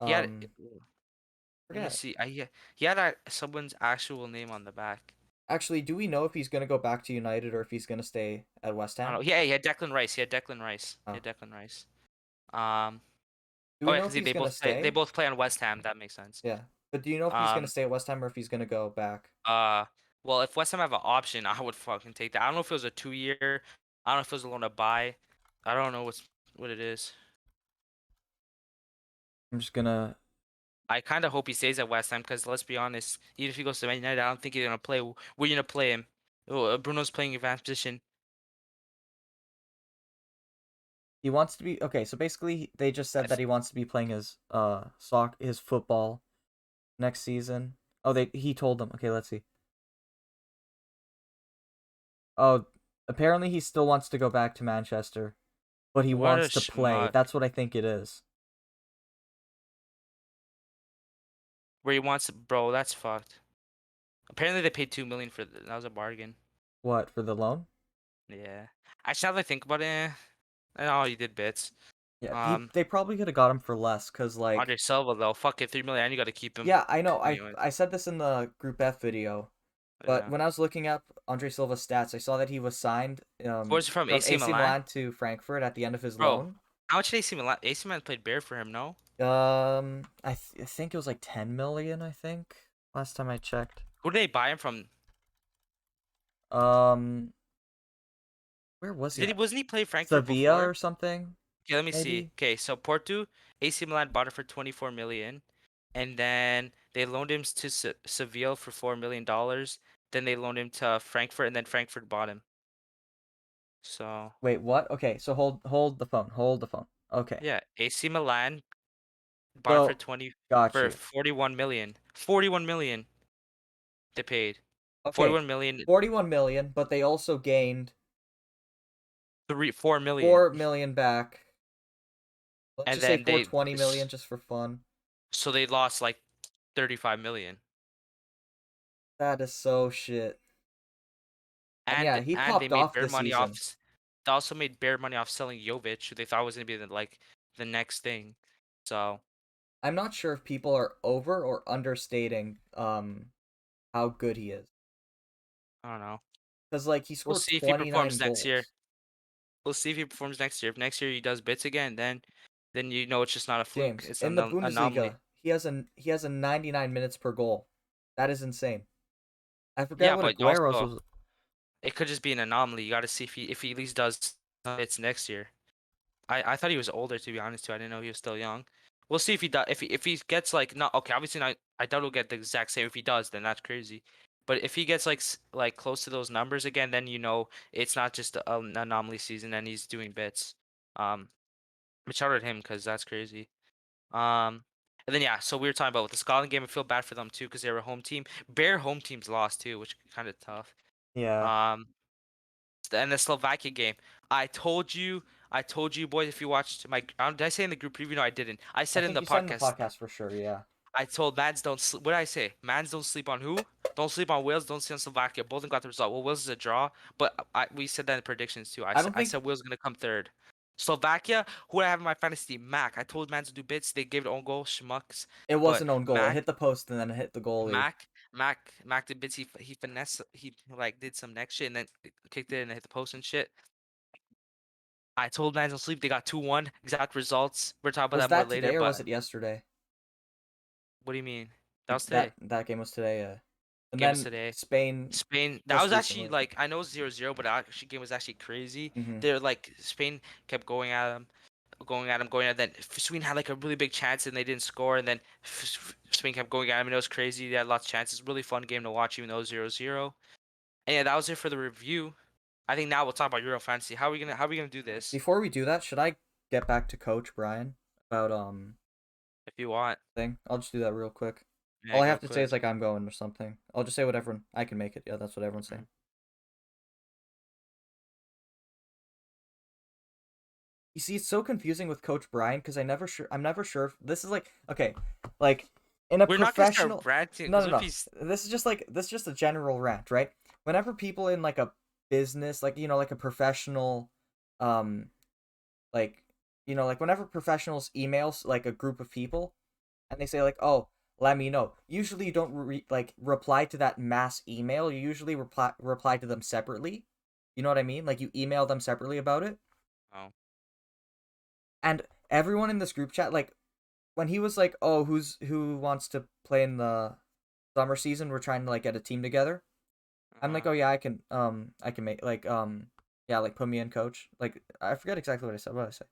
he had. Um, Let me forget. see. He had someone's actual name on the back. Actually, do we know if he's gonna go back to United or if he's gonna stay at West I don't Ham? know. Yeah, he had Declan Rice. He had Declan Rice. He Oh. had Declan Rice. Um. Do Oh we yeah, know because if he's they gonna both play. They stay? both play on West Ham. That makes sense. Yeah. But do you know if he's gonna Um. stay at West Ham or if he's gonna go back? Uh. Well, if West Ham have an option, I would fucking take that. I don't know if it was a 2 year. I don't know if it was a loan to buy. I don't know what it is. I'm just gonna. I kind of hope he stays at West Ham because let's be honest, even if he goes to Man United, I don't think he's gonna play. We're gonna play him. Oh, Bruno's playing advanced position. He wants to be okay. So basically, they just said that If, he wants to be playing his football next season. Oh, he told them. Okay, let's see. Oh, apparently he still wants to go back to Manchester, but he what a wants to play. schmuck. That's what I think it is. Where he wants, bro, that's fucked. Apparently they paid 2 million for that was a bargain. What for the loan? Yeah. Actually, now that I think about it, I know he did bits. Yeah, Um, they probably could have got him for less, cause like Andre Silva though, fuck it, 3 million, and you got to keep him. yeah, I know. Anyways, I said this in the Group F video, but yeah. when I was looking up Andre Silva's stats, I saw that he was signed Where's he from? from AC AC Milan, Milan to Frankfurt at the end of his bro. loan. How much did AC Milan? AC Milan played bare for him, no? I think it was like 10 million. I think last time I checked. Who did they buy him from? Um, where was he Did he at? wasn't he play Frankfurt Sevilla before? or something, Okay, let me see. maybe. Okay, so Porto, AC Milan bought it for 24 million, and then they loaned him to Seville for $4 million. Then they loaned him to Frankfurt, and then Frankfurt bought him. So Wait, what? Okay, so hold the phone. Hold the phone. Okay, yeah, AC Milan bought him for so 20 got for you. 41 million. 41 million they paid. Okay, 41 million, 41 million, but they also gained 4 million, 4 million back. Let's and just say then 420 million just for fun. so they lost like 35 million. That is so shit. And And yeah, he and they popped made off bare this money off. season. They also made bare money off selling Jovic, who they thought was gonna be the next thing. So I'm not sure if people are over or understating how good he is. I don't know. Cuz like he We'll scored see if he 29 performs next year. goals. We'll see if he performs next year. If next year he does bits again, then you know it's just not a fluke. James, It's in the an anomaly. Bundesliga, he has a 99 minutes per goal. That is insane. I forget Yeah, what but Aguero's also was. it could just be an anomaly. You got to see if he at least does bits next year. I thought he was older to be honest too. I didn't know he was still young. We'll see if he does. If he gets like not okay. Obviously, not. I doubt he'll get the exact same. If he does, then that's crazy. But if he gets like close to those numbers again, then you know it's not just an anomaly season and he's doing bits. Um, but shout out to him because that's crazy. And then yeah, so we were talking about with the Scotland game. I feel bad for them too because they were a home team. Bare home teams lost too, which kind of tough. Yeah. Um, and the Slovakia game. I told you boys if you watched my. Did I say in the group preview? No, I didn't. I I said in think the you said in the podcast. podcast for sure. Yeah. I told Mans don't sleep. What did I say? Mans don't sleep on who? Don't sleep on Wales. Don't sleep on Slovakia. Both of them got the result. Well, Wales is a draw, but we said that in predictions too. I don't I think said Wales gonna come third. Slovakia, who I have in my fantasy team? Mac. I told Mans to do bits. They gave it own goal, schmucks. it was But an own goal. It Mac, hit the post and then it hit the goalie. Mac did bits. He finesse. He like did some next shit and then kicked it and hit the post and shit. I told Mans don't sleep. They got 2-1. Exact results. We're talking about Was that more that later. today or was But it yesterday? what do you mean? That was That today. that game was today. And Game was then today. Spain Spain, that just was actually recently. like I know it's 0-0, but the actually game was actually crazy. Hmm. They're like Spain kept going at them, going at them, going at them. Then Sweden had like a really big chance and they didn't score, and then Spain kept going at them and it was crazy. They had lots of chances. Really fun game to watch, even though it was 0-0. And yeah, that was it for the review. I think now we'll talk about Euro Fantasy. How are we gonna do this? Before we do that, should I get back to Coach Brian about If you want, thing? I'll just do that real quick. yeah, All I go have to say quick. is like I'm going or something. I'll just say what everyone I can make it. Yeah, that's what everyone's saying. Mhm. You see, it's so confusing with Coach Brian because I'm never sure if this is like okay, like in a We're not gonna start professional. ranting No, because no, if no. he's This is just a general rant, right? Whenever people in like a business, like like a professional, um, like like whenever professionals emails like a group of people and they say like, oh, let me know. Usually you don't reply to that mass email. You usually reply to them separately. You know what I mean? Like you email them separately about it. oh, And everyone in this group chat, like when he was like, "Oh, who wants to play in the summer season? We're trying to like get a team together." I'm like, "Oh yeah, I can make like yeah, like put me in, coach." Like I forget exactly what I said. What did I say?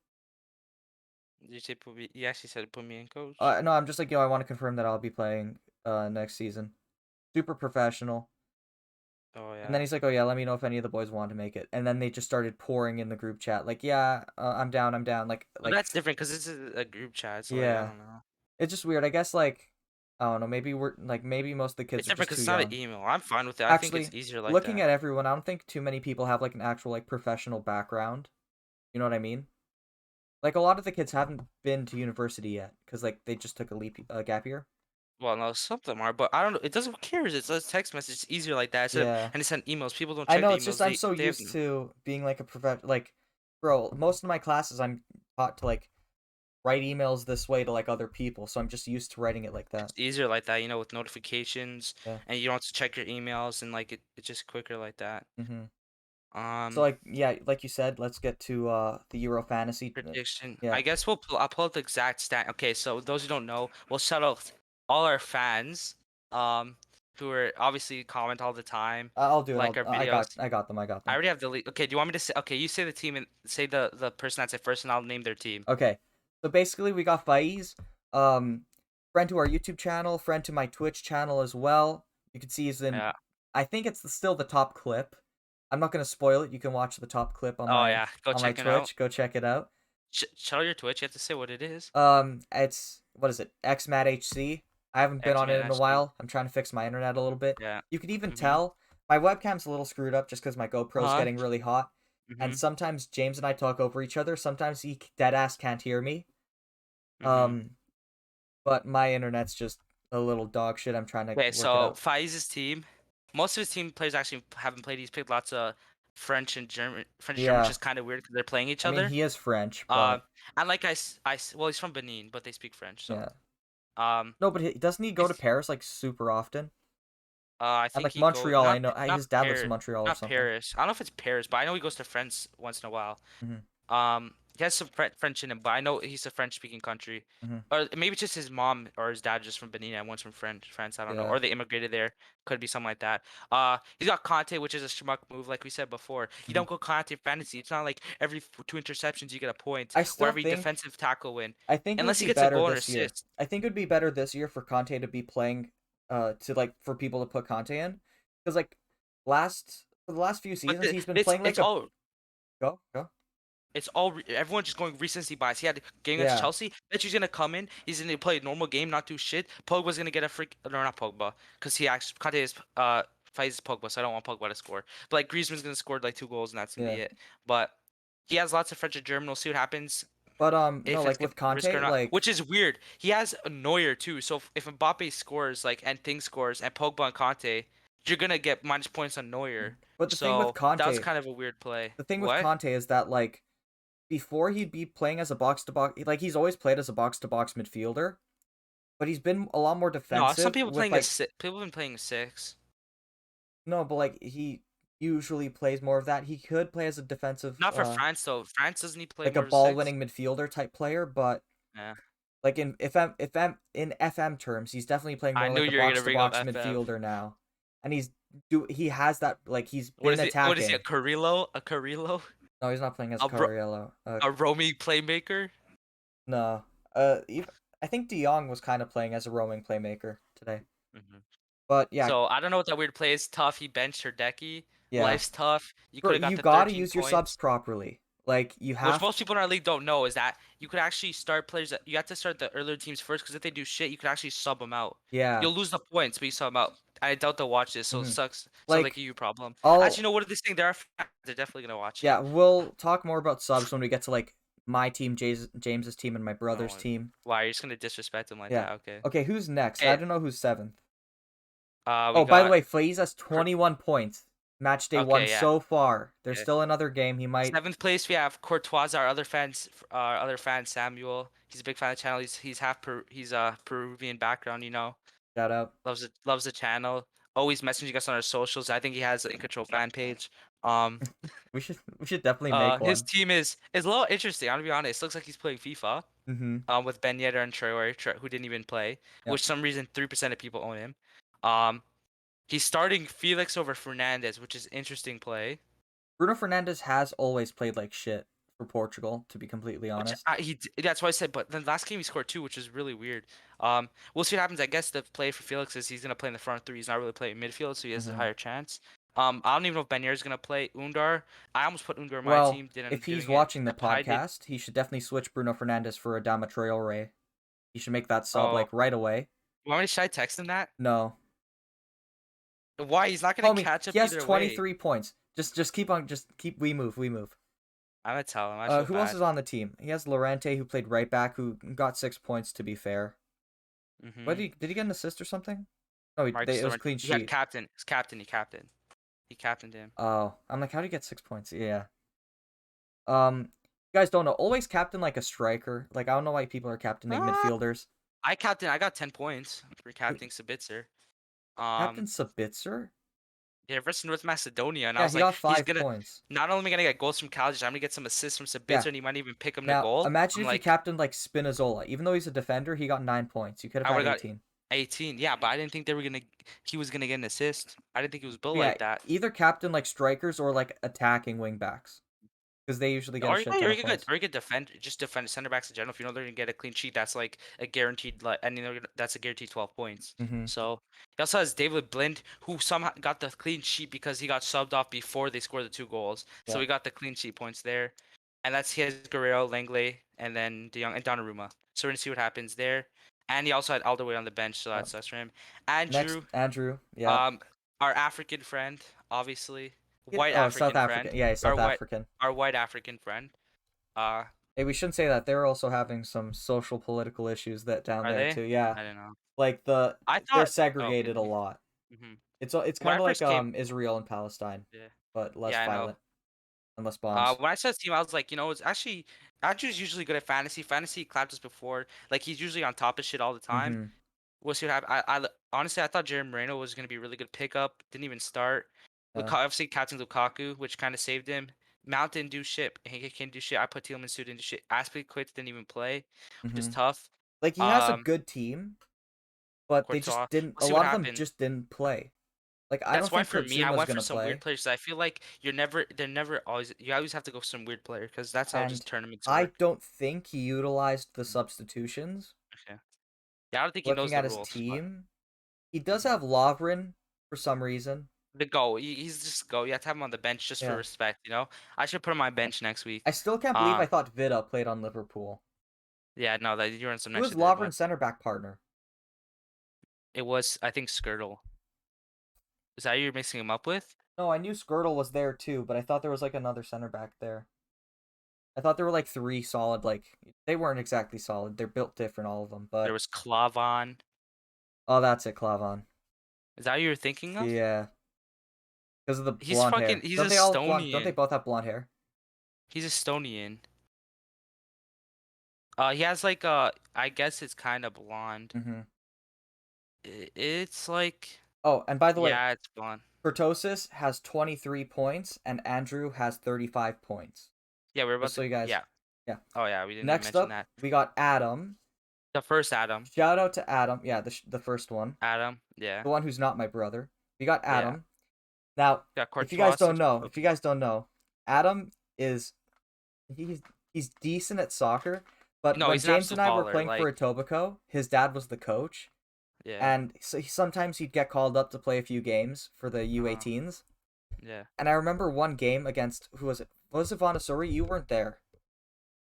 you say put me? You actually said put me in, coach. No, I'm just like, I want to confirm that I'll be playing next season. Super professional. Oh And then yeah. he's like, "Oh yeah, let me know if any of the boys want to make it." And then they just started pouring in the group chat, like, "Yeah, I'm down, I'm down." But that's different because this is a group chat, so like I yeah, don't know. it's just weird. I guess like, I don't know. Maybe most of the kids It's are different just because too it's not an young. email. I'm fine with it. I think it's Actually, easier like looking that. at everyone, I don't think too many people have like an actual like professional background. You know what I mean? Like a lot of the kids haven't been to university yet because like they just took a gap year. Well, no, some of them are, but I don't know. It doesn't who cares. It's a text message. It's easier like that instead of Yeah, and they send emails. People don't I check know. the It's just emails. I'm so They have used to being like a like, bro. Most of my classes I'm taught to like write emails this way to like other people, so I'm just used to writing it like that. it's easier like that, with notifications Yeah. and you don't have to check your emails and like it's just quicker like that. Hmm. So Um, like yeah, like you said, let's get to the Euro Fantasy. Prediction. Yeah. I guess I'll pull up the exact stat. Okay, so those who don't know, we'll shout out all our fans, um, who are obviously comment all the time, I'll do it. like our videos. I got them. I got I them. already have the lead. Okay, do you want me to say? Okay, you say the team and say the person that's it first, and I'll name their team. Okay. So basically, we got Faiz, um, friend to our YouTube channel, friend to my Twitch channel as well. You can see he's in. Yeah. I think it's still the top clip. I'm not gonna spoil it. You can watch the top clip Oh yeah, go on my check it out. Twitch. Go check it out. Shout out your Twitch. You have to say what it is. It's what is it? XMATHC. I haven't been X on it Man in a actually. while. I'm trying to fix my internet a little bit. Yeah. You could even Mhm. tell my webcam's a little screwed up just because my GoPro's Uh huh. getting really hot. And Mhm. sometimes James and I talk over each other. Sometimes he dead ass can't hear me. Mhm. Um, but my internet's just a little dog shit. I'm trying to Okay, work it so out. Faiz's team, most of his team players actually haven't played. He's picked lots of French and German. French and German, which Yeah, is kind of weird because they're playing each I mean other. he is French, Um, but and like well, he's from Benin, but they speak French. So, yeah. um, No, but doesn't he go to he's Paris like super often? I And think like he go Montreal, I know not his dad lives in Paris, Montreal or not something. Paris. I don't know if it's Paris, but I know he goes to France once in a while. Hmm. He has some French in him, but I know he's a French-speaking country, Hmm. or maybe it's just his mom or his dad just from Benin and one's from France. I don't know, Yeah. or they immigrated there. Could be something like that. He's got Conte, which is a schmuck move, like we said before. You Hmm. don't go Conte fantasy. It's not like every two interceptions you get a point I or still every think defensive tackle win, I think it would unless he be gets a better goal or this year. assist. I think it would be better this year for Conte to be playing to like for people to put Conte in because like for the last few But seasons he's been it's playing like a go. everyone's just going recency bias. He had a game against Yeah. Chelsea. Bet he's gonna come in. He's gonna play a normal game, not do shit. Pogba's gonna get a freak. No, not Pogba, because he actually Conte is faces Pogba, so I don't want Pogba to score. But like Griezmann's gonna score like 2 goals, and that's gonna Yeah. be it. But he has lots of French and German. We'll see what happens But no, if it's like gonna with risk or Conte, not. like Which is weird. He has a Neuer too. So if Mbappe scores like and Thing scores and Pogba and Conte, you're gonna get minus points on Neuer. but So that was kind of a weird play. The thing with What? Conte is that like before he'd be playing as a box to box, like he's always played as a box to box midfielder, but he's been a lot more No, some defensive people with playing a like six. People have been playing a six. no, but like he usually plays more of that. He could play as a defensive Not for France though. France doesn't he play like a more of a ball six? winning midfielder type player, but Yeah. like if I'm in FM terms, he's definitely playing I more knew like a you were gonna box to bring up box FF. midfielder now. And he has that like he's What been is he? What is he? A attacking. Carrillo? A Carrillo? No, he's not playing as A ro Cariello. a roaming playmaker? No. Even, I think De Jong was kind of playing as a roaming playmaker today. Hmm. But yeah, So I don't know what that weird play is. Tough. He benched Herdecki. yeah. Life's tough. You could Bro, have got you the gotta 13 use your subs points. properly. Like you Which have most people in our league don't know is that you could actually start players that you have to start the earlier teams first because if they do shit, you could actually sub them out. yeah. You'll lose the points, but you sub them out. I doubt they'll watch this, so it hmm sucks. Sounds like a Like you problem. Actually, I'll you know what? This thing, they're definitely gonna watch yeah, it. we'll talk more about subs when we get to like my team, James's team, and my Oh, brother's team. why? You're just gonna disrespect them like Yeah. that? Okay. Okay, who's next? I Okay. don't know who's seventh. We Oh, by the got. way, Faiz has 21 points. Match day one Okay, yeah. so far. There's Okay. still another game. He might Seventh place, we have Courtois, our other fan Samuel. He's a big fan of the channel. He's he's a Peruvian background, you know. shout out. Loves the channel. Always messaging us on our socials. I think he has an InControl fan page. Um, We should definitely make his one. team is a little interesting. I'm gonna be honest. Looks like he's playing FIFA. Mm-hmm. With Ben Yedder and Traore, who didn't even play. Yeah. Which some reason 3% of people own him. Um, he's starting Felix over Fernandez, which is interesting play. Bruno Fernandes has always played like shit for Portugal, to be completely Which honest. that's why I said. But then last game he scored two, which is really weird. We'll see what happens. I guess the play for Felix is he's gonna play in the front three. He's not really playing midfield, so he has a Mm-hmm. higher chance. I don't even know if Ben is gonna play Undar. I almost put Undar in my Well, team, didn't end if up he's doing it. watching the I did. podcast, he should definitely switch Bruno Fernandes for Adama Traore. He should make that sub Oh, like right away. should I text him that? No, Why? He's not gonna homie, catch up he has either way. 23 points. Just keep on, just keep. We move. I'm gonna tell him. I feel Who else bad. is on the team? He has Lorente, who played right back, who got 6 points. To be fair, what Mm-hmm. did he get an assist or something? No, Marcus it was Llorente. clean He had sheet. captain. His captain. He captained him. Oh, I'm like, how do you get 6 points? Yeah. You guys don't know. Always captain like a striker. Like I don't know why people are captaining Ah, midfielders. I got 10 points for captaining Sabitzer. Captain Um, Sabitzer? yeah, versus North Macedonia, and I Yeah, was he like, got he's five gonna points. not only gonna get goals from Kaljic, I'm gonna get some assists from Yeah. Sabitzer, and he might even pick him to Now goal. imagine I'm if he like, captained like Spinazzola. Even though he's a defender, he got 9 points. You could have I would had have got 18. 18. Yeah, but I didn't think he was gonna get an assist. I didn't think he was built Yeah, like that. either captain like strikers or like attacking wing backs. Because they usually get a shit ton of points. Or you could defend center backs in general. If you know they're gonna get a clean sheet, that's like a guaranteed, like, and that's a guaranteed 12 points. Mm-hmm. So he also has David Blind, who somehow got the clean sheet because he got subbed off before they scored the 2 goals. So Yeah. we got the clean sheet points there, and he has Guerrero, Langley, and then De Jong and Donnarumma. So we're gonna see what happens there. And he also had Alderweireld on the bench, so Yeah. that's us for him. Next, Andrew, Andrew. Yeah. um, our African friend, obviously, white Oh, South African friend, African. Yeah, he's our South white African. our white African friend. Uh, Hey, we shouldn't say that. They're also having some social political issues that down are there they? too. Yeah. I don't know. Like I they're thought. Oh, okay. segregated a lot. Mm-hmm. It's When kind I of like first came, Israel and Palestine, yeah, but less yeah, I know. violent and less bombs. When I saw his team, I was like, it's actually Andrew's usually good at fantasy. Fantasy clapped us before. Like he's usually on top of shit all the time. Mm-hmm. We'll see what happens. Honestly, I thought Jeremy Moreno was gonna be a really good pickup. Didn't even start. Yeah. Obviously, captain Lukaku, which kind of saved him. Mount didn't do shit. He can't do shit. I put Tielemans too, didn't do shit. Aspilicueta didn't even play, which is Mm-hmm. tough. Like he has a Um, good team, but they just Courtois. didn't. We'll A see what lot of them happens. just didn't play. Like I That's don't why think for me, Kurt I was went for gonna some weird play, players. I feel like they're never always. You always have to go for some weird player because that's how just and tournaments I work. don't think he utilized the substitutions. Okay. Yeah, I don't think he Looking knows the at his rules, but team, he does mhm. have Lovren for some reason. The go. He's just go. You have to have him on the bench just for Yeah. respect. I should put him on my bench next week. I still can't believe I Um, thought Vida played on Liverpool. yeah, no, that you're on some Who nice was shit there, but Lovren's center back partner? it was I think Skirtle. Is that who you're mixing him up with? No, I knew Skirtle was there too, but I thought there was like another center back there. I thought there were like three solid. Like they weren't exactly solid. They're built different, all of them. There But was Klavan. oh, that's it, Klavan. Is that who you're thinking of? Yeah, because of the He's blonde fucking. hair. He's Don't they all have blonde? Don't they Estonian. both have blonde hair? He's Estonian. He has like I guess it's kind of blonde. Mm-hmm. It's like, Oh, and by the way, yeah, it's blonde. Kurtosis has 23 points and Andrew has 35 points. Yeah, we're Just about so to. you guys, Yeah. yeah. Oh yeah, we didn't even Next mention up, that. we got Adam. The first Adam. Shout out to Adam. Yeah, the first one, Adam. Yeah. the one who's not my brother. We got Yeah. Adam. Now, Got if you guys Courtois. don't know, Adam is he's he's decent at soccer, but No, when he's an James and absolute I were baller. playing for Like, Etobicoke, his dad was the coach, yeah. and so sometimes he'd get called up to play a few games for the Uh, U18s. yeah. And I remember one game against who was it? Was it Vonasori? You weren't there.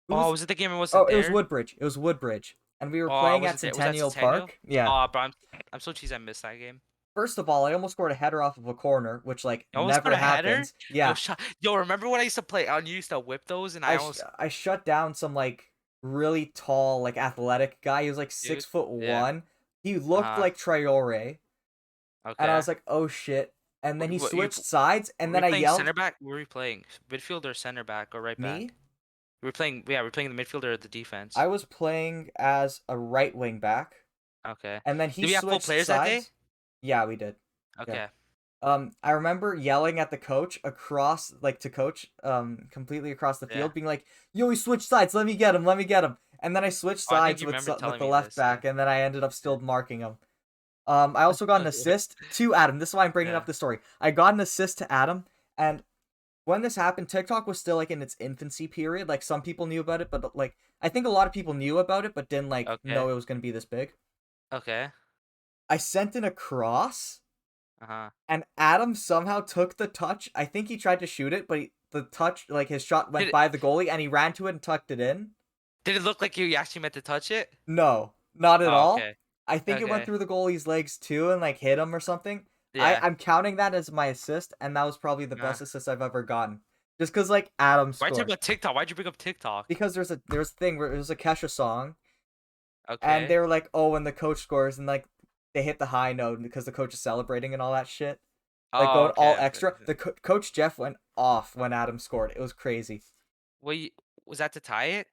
Who Oh, was? was it the game I Oh, wasn't it was there? Woodbridge. It was Woodbridge, and we were Oh, I playing at wasn't there. Was that Centennial Centennial? Park. Yeah. Oh, bro, I'm so cheesed I missed that game. First of all, I almost scored a header off of a corner, which like You almost got never a header? happens. Yeah, Yo, remember when I used to play and you used to whip those and I almost I shut down some like really tall, like athletic guy. He was like six dude? foot Yeah. one. He looked Uh-huh. like Traore, and I Okay. was like, oh shit. And then he What you switched sides, were and we then I playing yelled, center back? Were we playing midfield or center back or right me. back? We were playing, yeah, we are playing the midfield or the defense. I was playing as a right wing back, Okay. and then he Did we have full switched players that day? sides. Yeah, we did. Yeah. Okay. I remember yelling at the coach across, like to coach, completely across the Yeah. field, being like, "Yo, he switched sides. Let me get him. Let me get him." And then I switched Oh, I think sides you with remember with telling the me left this. Yeah. back, and then I ended up Yeah. still marking him. I also got an assist to Adam. This is why I'm bringing Yeah. up the story. I got an assist to Adam, and when this happened, TikTok was still like in its infancy period. Like some people knew about it, but like I think a lot of people knew about it, but didn't like know Okay. it was gonna be this big. Okay. I sent in a cross, Uh-huh. and Adam somehow took the touch. I think he tried to shoot it, but the touch, like his shot went Did by the goalie, and he ran to it and tucked it in. it look like you actually meant to touch it? No, not at Oh, all. okay. I think it went Okay. through the goalie's legs too, and like hit him or something. Yeah. I'm counting that as my assist, and that was probably the Uh, best assist I've ever gotten. Just because like Adam why'd you talk scored. about TikTok? Why'd you bring up TikTok? Because there's a thing where it was a Kesha song, and they Okay. were like, oh, when the coach scores, and like they hit the high note because the coach is celebrating and all that shit. Like Oh, going all okay. Okay. extra. Okay. The coach Jeff went off when Adam scored. It was crazy. Wait, was that to tie it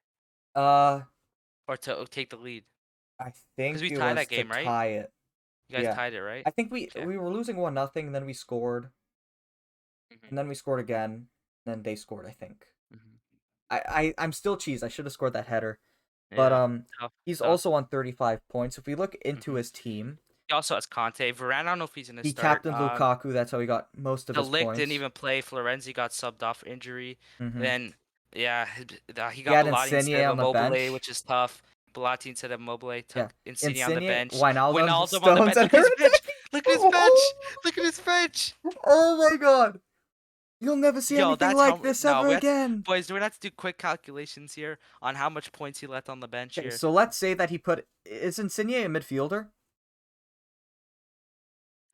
Uh, or to take the lead? I Because think we it tied was that to game, right? tie it. You guys Yeah, tied it, right? I think we Okay. we were losing 1-0, and then we scored, and Hmm. then we scored again, and then they scored. I think. Hmm. I'm still cheese. I should have scored that header, but Yeah. Tough. he's Tough. also on 35 points. If we look into Hmm. his team, He also has Conte. Varane, I don't know if he's gonna he start. captained Lukaku. That's how he got most of The his Ligt didn't points. even play. Florenzi got subbed off for injury. Mm-hmm. Then, yeah, he He got had Bellotti instead Insigne of on the Immobile, bench. which is tough. Bellotti instead of Immobile Yeah, took Insigne on the Insigne, bench. Wijnaldum, Wijnaldum on the Stones, bench. and Look at his bench. Hernandez. Look at his bench. Look at his bench. Oh my god! You'll never see Yo, anything that's like how. this No, ever again. boys, we're gonna have to do quick calculations here on how much points he left on the bench Okay, here. so let's say that he put is Insigne a midfielder?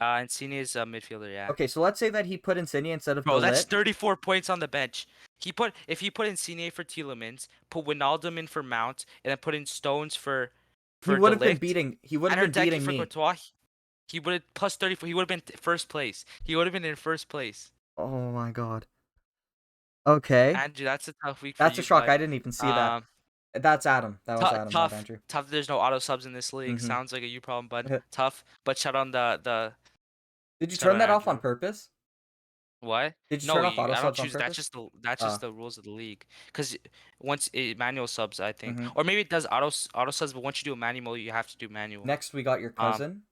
Insigne is a midfielder, yeah. Okay, so let's say that he put Insigne instead of Bro, that's Delit. 34 points on the bench. If he put Insigne for Tielemans, put Wijnaldum in for Mount, and then put in Stones He for would have been Delict, beating. He would have and been Herdecki beating for me. Courtois, he would have plus 34. He would have been first place. He would have been in first place. Oh my god. Okay, Andrew, that's a tough week for that's a you, shock. bud. I didn't even see that. Um, That's Adam. That was Adam, not tough, Andrew. tough. There's no auto subs in this league. Mm-hmm. Sounds like a you problem, bud. Tough, but shout on the Did you shout turn on that off on Andrew. purpose? What? Did you No, turn off auto I don't subs on choose. purpose? That's just Oh. the rules of the league. Cause once it manual subs, I think, Mm-hmm. or maybe it does auto subs, but once you do a manual, you have to do manual. Next, we got your Um, cousin.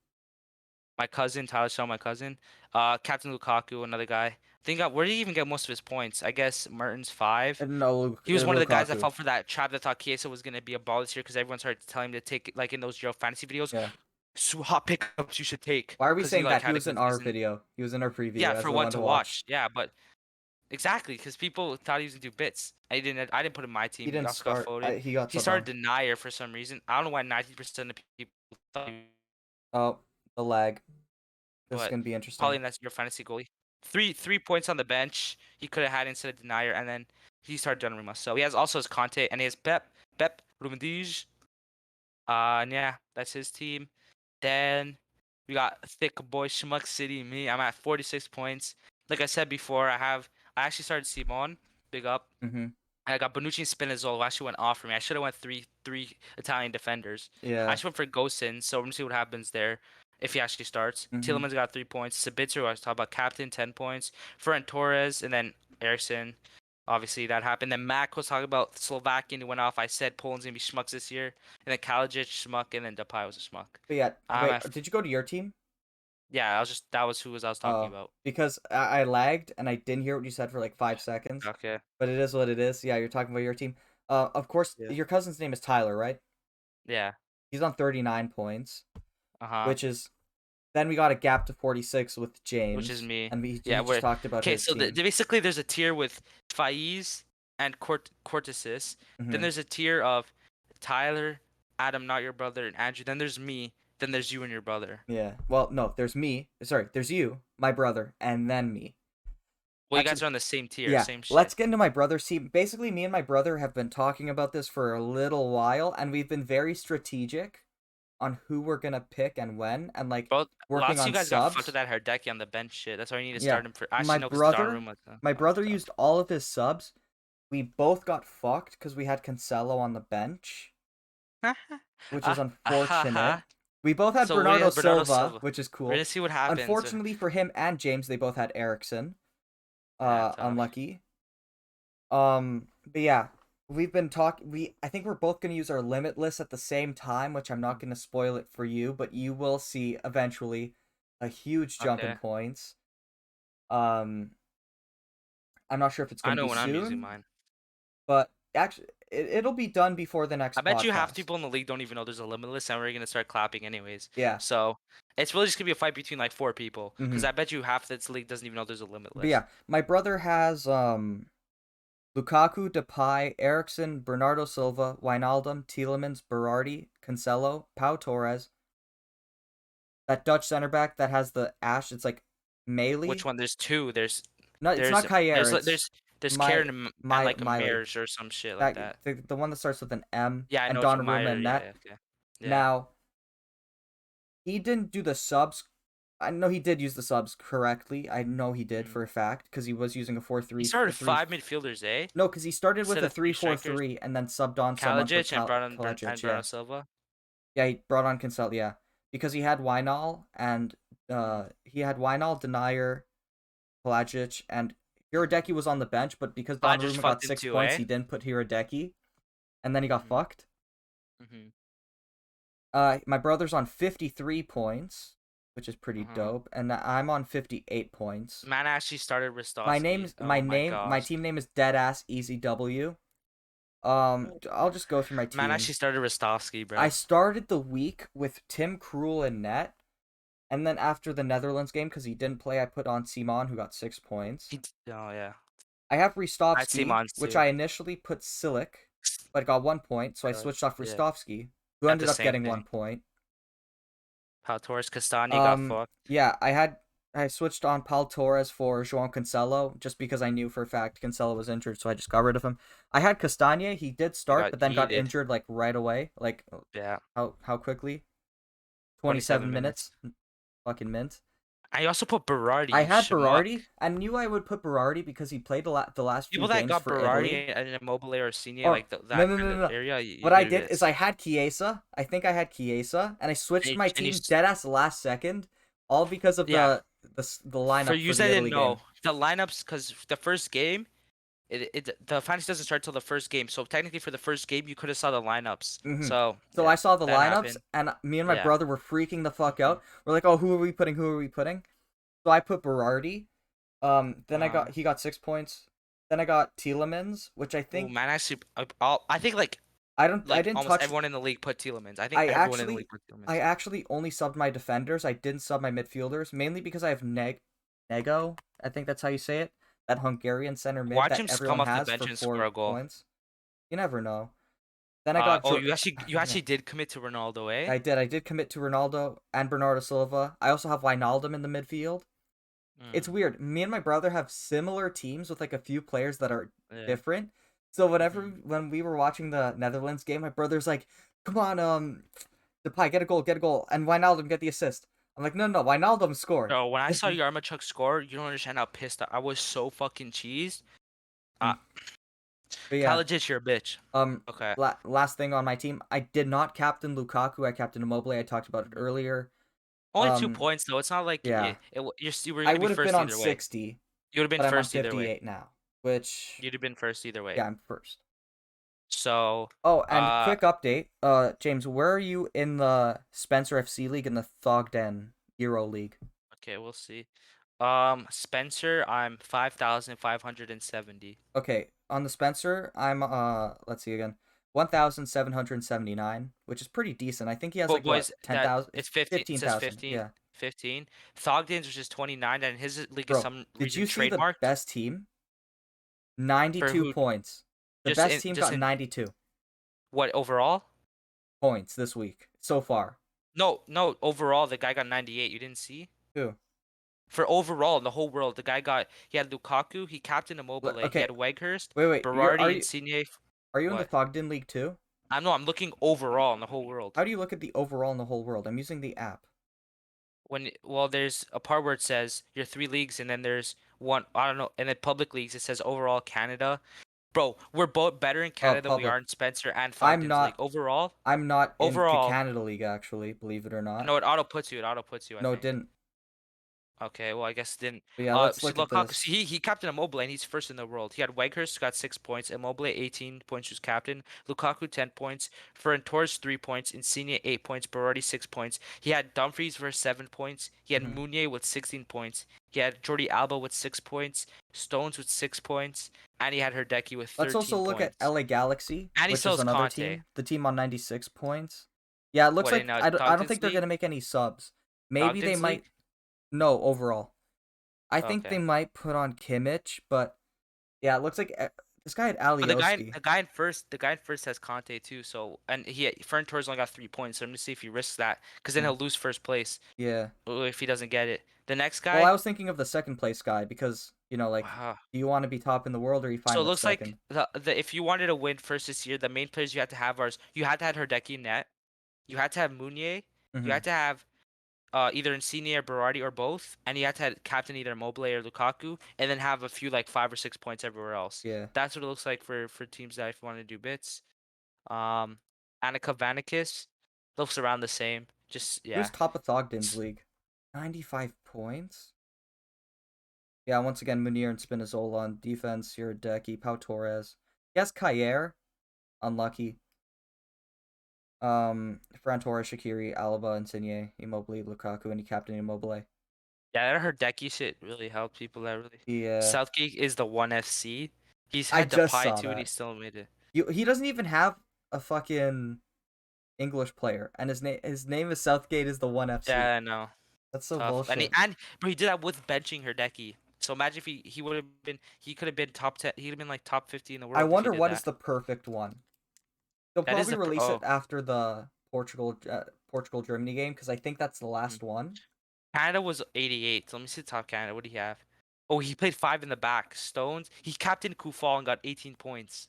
my cousin Tyler Shaw, my cousin, Captain Lukaku, another guy. Where did he even get most of his points? I guess Mertens 5. No, He was one of the guys that Lukaku. fell for that trap that thought Chiesa was gonna be a baller this year because everyone started telling him to take like in those Euro fantasy videos, Yeah. hot pickups you should take Why are we because he saying like that? He had a was in good our season. video. He was in our preview Yeah, as for the one one to to watch. watch. Yeah, but exactly because people thought he was gonna do bits. I didn't put him in my He team. He didn't also got start. voted. He got He subbed on. started Denier for some reason. I don't know why 90% of people thought Oh, the lag. This is but gonna be interesting. probably that's your fantasy goalie. 3 points on the bench he could have had instead of Denier, and then he started Donnarumma. So he has also his Conte and he has Pep Rumendige. And yeah, that's his team. Then we got thick boy Schmuck City. Me, I'm at 46 points. Like I said before, I actually started Simon. Big up. Mm-hmm. I got Bonucci and Spinazzola, who actually went off for me. I should have went three Italian defenders. I Yeah. actually went for Gosin, so we're gonna see what happens there if he actually starts. Mm-hmm. Tielemans got 3 points. Sabitzer, who I was talking about, captain, 10 points. Ferran Torres, and then Eriksson. Obviously that happened. Then Mac was talking about Slovakian, who went off. I said Poland's gonna be schmucks this year, and then Kalajic schmuck, and then Depay was a schmuck. But yeah, I'm wait, at did you go to your team? yeah. I was just that was who was I was talking Oh, about. because I lagged and I didn't hear what you said for like 5 seconds. Okay. But it is what it is. Yeah, you're talking about your team. Of course, Yeah. your cousin's name is Tyler, right? Yeah. He's on 39 points, Uh-huh. which is then we got a gap to 46 with Which is James, me. and he Yeah, just we're talked about okay. his So team. basically, there's a tier with Faiz and Cortesis. Then Hmm. there's a tier of Tyler, Adam, not your brother, and Andrew. Then there's me. Then there's you and your brother. Yeah. Well, no, there's me. Sorry, there's you, my brother, and then me. Well, you guys Actually, are on the same tier, yeah. same shit. Let's get into my brother's team. Basically, me and my brother have been talking about this for a little while, and we've been very strategic on who we're gonna pick and when, and like Bro, working lots of on you guys got fucked with subs. that Herdeki on the bench shit. That's why you need to Yeah, start him for. my Actually, no, because brother, Donnarumma. my Oh, brother fuck. used all of his subs. We both got fucked because we had Cancelo on the bench, which is unfortunate. Ha. We both had So we Bernardo have Bernardo Silva, Silva. which is We're cool. gonna see what happens. Unfortunately for him and James, they both had Ericsson. Yeah, tough. Unlucky. But yeah, we've been talking. I think we're both gonna use our limitless at the same time, which I'm not gonna spoil it for you, but you will see eventually a huge jump in Okay. points. Um, I'm not sure if it's I gonna know be when I'm using soon, mine. but actually, it'll be done before the I next bet you half the podcast. people in the league don't even know there's a limitless, and we're gonna start clapping anyways. Yeah. So it's really just gonna be a fight between like 4 people, Mm-hmm. because I bet you half this league doesn't even know there's a But limitless. yeah, my brother has Lukaku, Depay, Ericsson, Bernardo Silva, Wijnaldum, Tielemans, Berardi, Cancelo, Pau Torres. That Dutch center back that has the ash, it's like Which Melee. one? There's two. No, it's There's not Kayer. there's It's there's my Karen and my like a Miley. Mares or some shit like That that. the one that starts with an M Yeah, I and know it's a Donnarumma Meyer. and Yeah, that. yeah, okay. Yeah. Now he didn't do the subs. I know he did use the subs correctly. I know he did Mhm. for a fact because he was using a four He three started three. five midfielders, eh? No, because he started with Instead a of three three four strikers. three and then subbed on someone for Kalajic and Kalajic. Bernardo Yeah, Silva. yeah, he brought on Cancel. Yeah, because he had Wijnal and Mhm. he had Wijnal, Denier, Kalajic, and Hirodeki was on the bench, but because Kalajic Donnarumma got fucked him six too, points, eh? he didn't put Hirodeki, and then he got Mhm. fucked. Mhm. My brother's on 53 points, which is pretty Uh-huh. dope, and I'm on 58 points. Man actually started My Rostovsky. name's Oh my my gosh. team name is Deadass Easy W. I'll just go through my Man actually teams. started Rostovsky, I bro. started the week with Tim Krul in net, and then after the Netherlands game, because he didn't play, I put on Simon, who got 6 points. Oh yeah. I have I had Ristovsky, Simons which too. I initially put Silic, but got 1 point, so I switched off Yeah. Ristovsky, who Got the ended up same getting thing. 1 point. Pau Torres Castagna got fucked. Yeah, I switched on Paul Torres for João Cancelo just because I knew for a fact Cancelo was injured, so I just got rid of him. I had Castagna, he did He start, got but then got yeeted. injured like right away. Like Yeah. how quickly? 27 27 minutes. minutes. Fucking mint. I also put Berardi, I you had schmuck. Berardi. I knew I would put Berardi because he played the last few People that games got for Italy. Berardi and Immobile or Senior, Or like no that no kind no of no. area, What you I did did is this. I had Chiesa. I think I had Chiesa, and I switched my And you, team deadass last second, all because of yeah. the For lineup you for that the didn't Italy know, game. the lineups, because the first game, the fantasy doesn't start till the first game. So technically, for the first game, you could have saw the lineups. Hmm. So So I yeah, saw the that lineups, happened. and me and my Yeah. brother were freaking the fuck Hmm. out. We're like, "Oh, who are we putting? Who are we putting?" So I put Berardi. Then he got 6 points. Then I got Tielemans, which I Oh think man, actually, I think I like didn't almost touch. everyone in the league put Tielemans. I think I everyone in the league actually put I Tielemans. actually only subbed my defenders. I didn't sub my midfielders, mainly because I have Nego. I think that's how you say it. That Hungarian center mid Watch that him come everyone off the has bench for and score four a goal. points. You never know. Then I got Oh, you actually yeah. did commit to Ronaldo, eh? I did commit to Ronaldo and Bernardo Silva. I also have Wijnaldum in the midfield. It's Mm, weird. Me and my brother have similar teams with like a few players that are yeah. different. So Mhm. when we were watching the Netherlands game, my brother's like, "Come on, Depay, get a goal, and Wijnaldum get the assist." I'm like, "No, Wijnaldum score." Bro, when I saw Yarmouk score, you don't understand how pissed I was. So fucking cheesed. Uh, Mm, but yeah, Khalid, you're a bitch. um, Okay. last thing on my team, I did not captain Lukaku. I captained Immobile. I talked about it Mhm. earlier. Only two Um, points though. It's not like yeah, you were I gonna be would have been first on either way. 60, You would have been but I'm on first either way. 58 now, which You'd have been first either way. yeah, I'm first. So, Oh, and uh, quick update. James, where are you in the Spencer FC League and the Thogden Euro League? okay, we'll see. Spencer, I'm 5,570. Okay, on the Spencer, I'm let's see again. 1,779, which is pretty decent. I think he has Well, like what, boys, that 10,000? it's It's 15. It says 15,000. 15. Yeah. 15. Thogden's, which is 29, and his league is Bro, some did reason you see the trademarked best team? for 92 who? points. The Just best in, team just got in 92 what overall? points this week so far. No, no, overall the guy got 98. You didn't see? Who? For overall in the whole world, he had Lukaku, he captained Immobile, he Okay, had Weghorst, wait. Berardi, Insigne. Are you in the What? Thogden League too? I'm looking overall in the whole world. How do you look at the overall in the whole world? I'm using the app. Well, there's a part where it says your three leagues, and then there's one, I don't know, and then public leagues it says overall Canada. Bro, we're both better in Canada than we are Public. in Spencer and I'm Thogden's league. not I'm not in the Overall, Canada League actually, believe it or not. no, it auto puts you. It auto puts you, I No, it think. didn't. Okay, well, I guess it didn't. But yeah, let's See, look at Lukaku, this. see, he captained Immobile, and he's first in the world. He had Weghorst, got 6 points. Immobile, 18 points, was captain. Lukaku, 10 points. Ferran Torres, 3 points. Insigne, 8 points. Berardi, 6 points. He had Dumfries for 7 points. He had Mhm. Meunier with 16 points. He had Jordi Alba with 6 points. Stones with 6 points, and he had Herdecki with Let's also 13 look at points. LA Galaxy, And he which is sells another Conte. team. The team on 96 points. Yeah, it looks What in like I don't think Thogden's they're league? gonna make any subs. Maybe they Thogden's might. league? No, overall. I think they Okay. might put on Kimmich, but yeah, it looks like this guy had But the guy, Alioski. the guy in first has Conte too. So and Ferran Torres only got 3 points. So I'm gonna see if he risks that, because then Hmm. he'll lose first place Yeah. if he doesn't get it. The next Well, I guy, was thinking of the second place guy because, like, wow. do you want to be top in the world or are you So fine it with looks like second? the if you wanted to win first this year, the main players you had to have are you had to have Herdecki in net, you had to have Meunier, you Hmm. had to have either Insigne or Berardi or both, and you had to have captain either Mobile or Lukaku, and then have a few like 5 or 6 points everywhere else. Yeah. That's what it looks like for teams that if you want to do bits. Um, Annika Vanikis looks around the same. Just Who's yeah. top of Thogden's It's- league? 95 points? Yeah, once again, Munir and Spinazzola on defense. Hiradeki, Pau Torres. He has Kayer. Unlucky. Ferran Torres, Shaqiri, Alaba, Insigne, Immobile, Lukaku, and he captain Immobile. Yeah, I heard Decky shit really helped people that really. Yeah, Southgate is the one FC. He's I had just Depay saw too, and he that. still made it. He doesn't even have a fucking English player, and his name is Southgate is the one FC. Yeah, I know. That's so Tough. bullshit. But he did that with benching Herdecki. So imagine if he would have been he could have been top 10. He'd have been like top 50 in the I world if he wonder did what is that. the perfect one. They'll That is probably the release it oh. after the Portugal Germany game because I think that's the Mhm. last one. Canada was 88. So let me see top Canada. What do you have? Oh, he played five in the back. Stones. He captained Kufal and got 18 points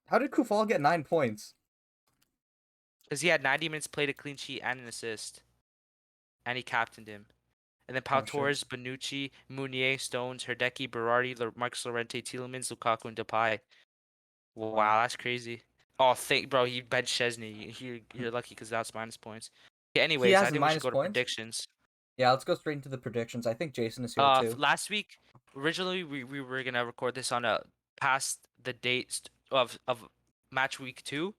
How did Kufal get 9 points? because he had 90 minutes played, a clean sheet, and an assist, and he captained him. And then Pau Oh shit. Torres, Bonucci, Meunier, Stones, Herdecki, Berardi, Marcus Llorente, Tielemans, Lukaku, and Depay. Wow. Wow, that's crazy. Oh, thank bro, he benched Chesney. You're lucky because that's minus points. Okay, He anyways, I has think we should minus go to points. predictions. Yeah, let's go straight into the predictions. I think Jason is here too. Last week, originally we were gonna record this on a past the dates of match week 2.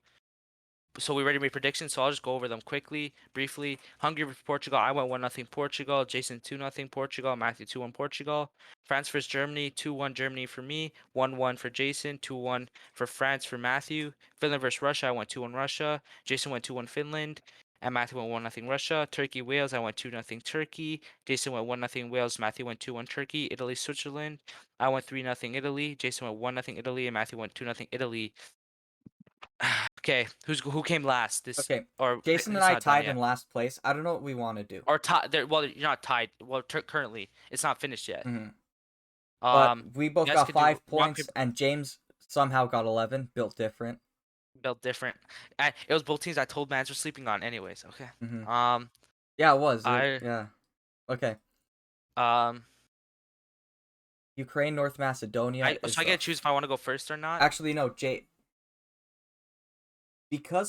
So we already made predictions, so I'll just go over them quickly, briefly. Hungary versus Portugal. I went 1-0 Portugal. Jason 2-0 Portugal. Matthew 2-1 Portugal. France versus Germany. 2-1 Germany for me. 1-1 for Jason. 2-1 for France for Matthew. Finland versus Russia. I went 2-1 Russia. Jason went 2-1 Finland. And Matthew went 1-0 Russia. Turkey Wales. I went 2-0 Turkey. Jason went 1-0 Wales. Matthew went 2-1 Turkey. Italy Switzerland. I went 3-0 Italy. Jason went 1-0 Italy, and Matthew went 2-0 Italy. Okay, who came last? This Okay, or Jason and it's I not done tied yet. in last place. I don't know what we want to do. Or tied. Well, you're not tied. Well, currently it's not finished yet. Hmm. But we You both guys got could do 5 points, and James somehow got 11. Built different. built different. It was both teams I told mans were sleeping on. Anyways, okay. Hmm. Um, Yeah, it was. I Yeah. Okay. um, Ukraine, North Macedonia so is I the. get to choose if I want to go first or not. Actually, no, Okay,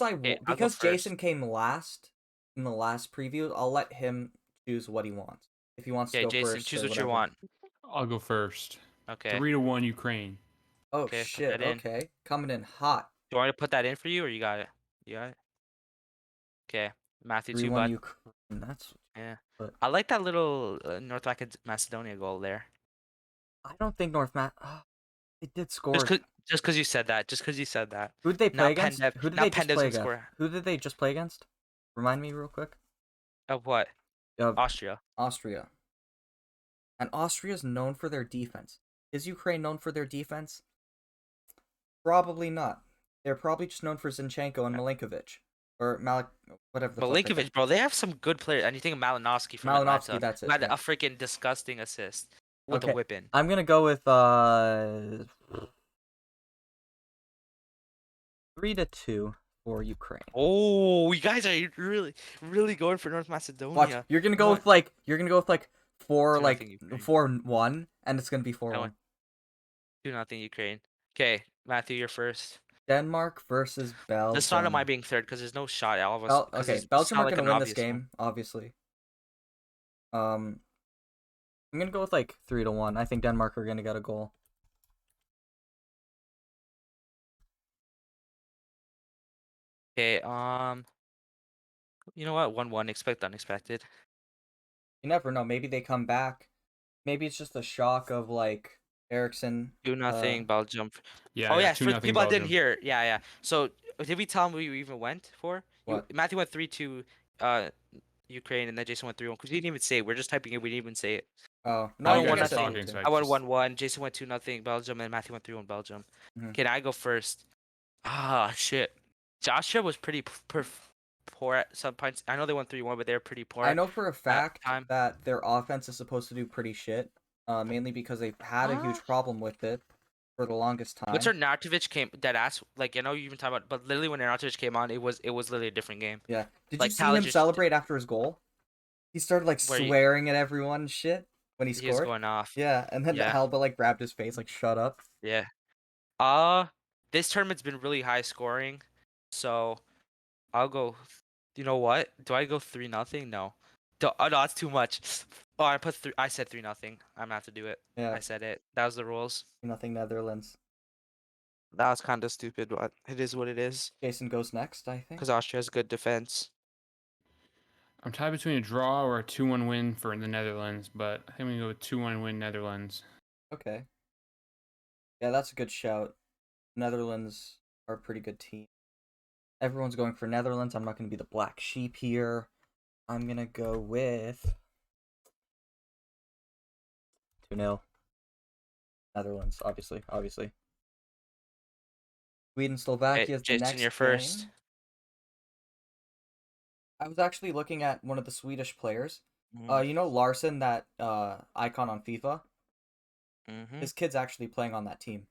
I'll go because first. Jason came last in the last preview, I'll let him choose what he wants. If he wants to Okay, go Jason, first choose or what you whatever. want. I'll go first. Okay, 3-1 Ukraine. Oh okay, put shit. that in. Okay, coming in hot. Do you want me to put that in for you, or you got it? You got it. Okay, Matthew, 3-1 bud. Ukraine. That's. Yeah, But I like that little Macedonia goal there. I don't think North Mac. Oh, they did Just score. cause, just cause you said that. Just cause you said that. Who did they play Now against? Pendev. Who did Now they just Pendev's play gonna against? score. Who did they just play against? Remind me real quick. Of what? Of Austria. Austria. And Austria is known for their defense. Is Ukraine known for their defense? Probably not. They're probably just known for Zinchenko and Milinkovic. Or Malik, whatever the fuck that guy. Milinkovic, bro, they have some good players. And you think of Malinovsky from Malinovsky, Atlanta, that's who it, had yeah. a freaking disgusting assist with the Okay. whipping. I'm gonna go with 3-2 for Ukraine. Oh, you guys are really, really going for North Watch, Macedonia. you're gonna go with like 2-0 Ukraine. 4-1, and it's gonna be I 4-1. went 2-0 Ukraine. Okay, Matthew, you're first. Denmark versus This not am I Belgium. being third because there's no shot. All of us because Okay, it's Belgium not are like gonna an win this obvious one. game, obviously. Um, I'm gonna go with like 3-1. I think Denmark are gonna get a goal. Okay, you know what? 1-1. Expect the unexpected. You never know. Maybe they come back. Maybe it's just a shock of like Ericsson. 2-0 Belgium. Yeah, Oh yeah, yeah, for 2-0 people that didn't Belgium. hear, yeah. So did we tell them we even went for? What? Matthew went 3-2 uh Ukraine, and then Jason went 3-1 because we didn't even say it. We're just typing it. We didn't even say it. Oh no, I Oh, I you went think guys one I were said nothing. talking, 3-2. so I I went just 1-1. Jason went 2-0 Belgium, and Matthew went 3-1 Belgium. Mhm. Okay, now I go first. Ah, shit. Joshua was pretty poor at some points. I know they won 3-1, but they were pretty I poor know for a at fact time. that their offense is supposed to do pretty shit. Mainly because they've had a Uh, huge problem with it for the longest Once time. Arnautovic came, dead ass. Like I know you even talk about, but literally when Arnautovic came on, it was literally a different game. Yeah. Did you Like see him Talent just celebrate after his goal? He started like where swearing at everyone and shit when he he was scored. going off. Yeah, and then Yeah, Halba like grabbed his face like shut up. yeah. Uh, this tournament's been really high scoring, so I'll go. You know what? Do I go 3-0? No. Oh no, that's too much. Oh, I put three. I said 3-0. I'm gonna have to do it. Yeah, I said it. That was the rules. nothing Netherlands. That was kind of stupid, but it is what it is. Jason goes next, I think. Because Austria has good defense. I'm tied between a draw or a 2-1 win for the Netherlands, but I think we can go with 2-1 win Netherlands. Okay. Yeah, that's a good shout. Netherlands are a pretty good team. Everyone's going for Netherlands. I'm not going to be the black sheep here. I'm going to go with 2-0. Netherlands, obviously. Sweden, Hey, Slovakia is the Jason, next you're first. game. I was actually looking at one of the Swedish players. Mm-hmm. You know Larson, that icon on FIFA? Mm-hmm. His kid's actually playing on that team.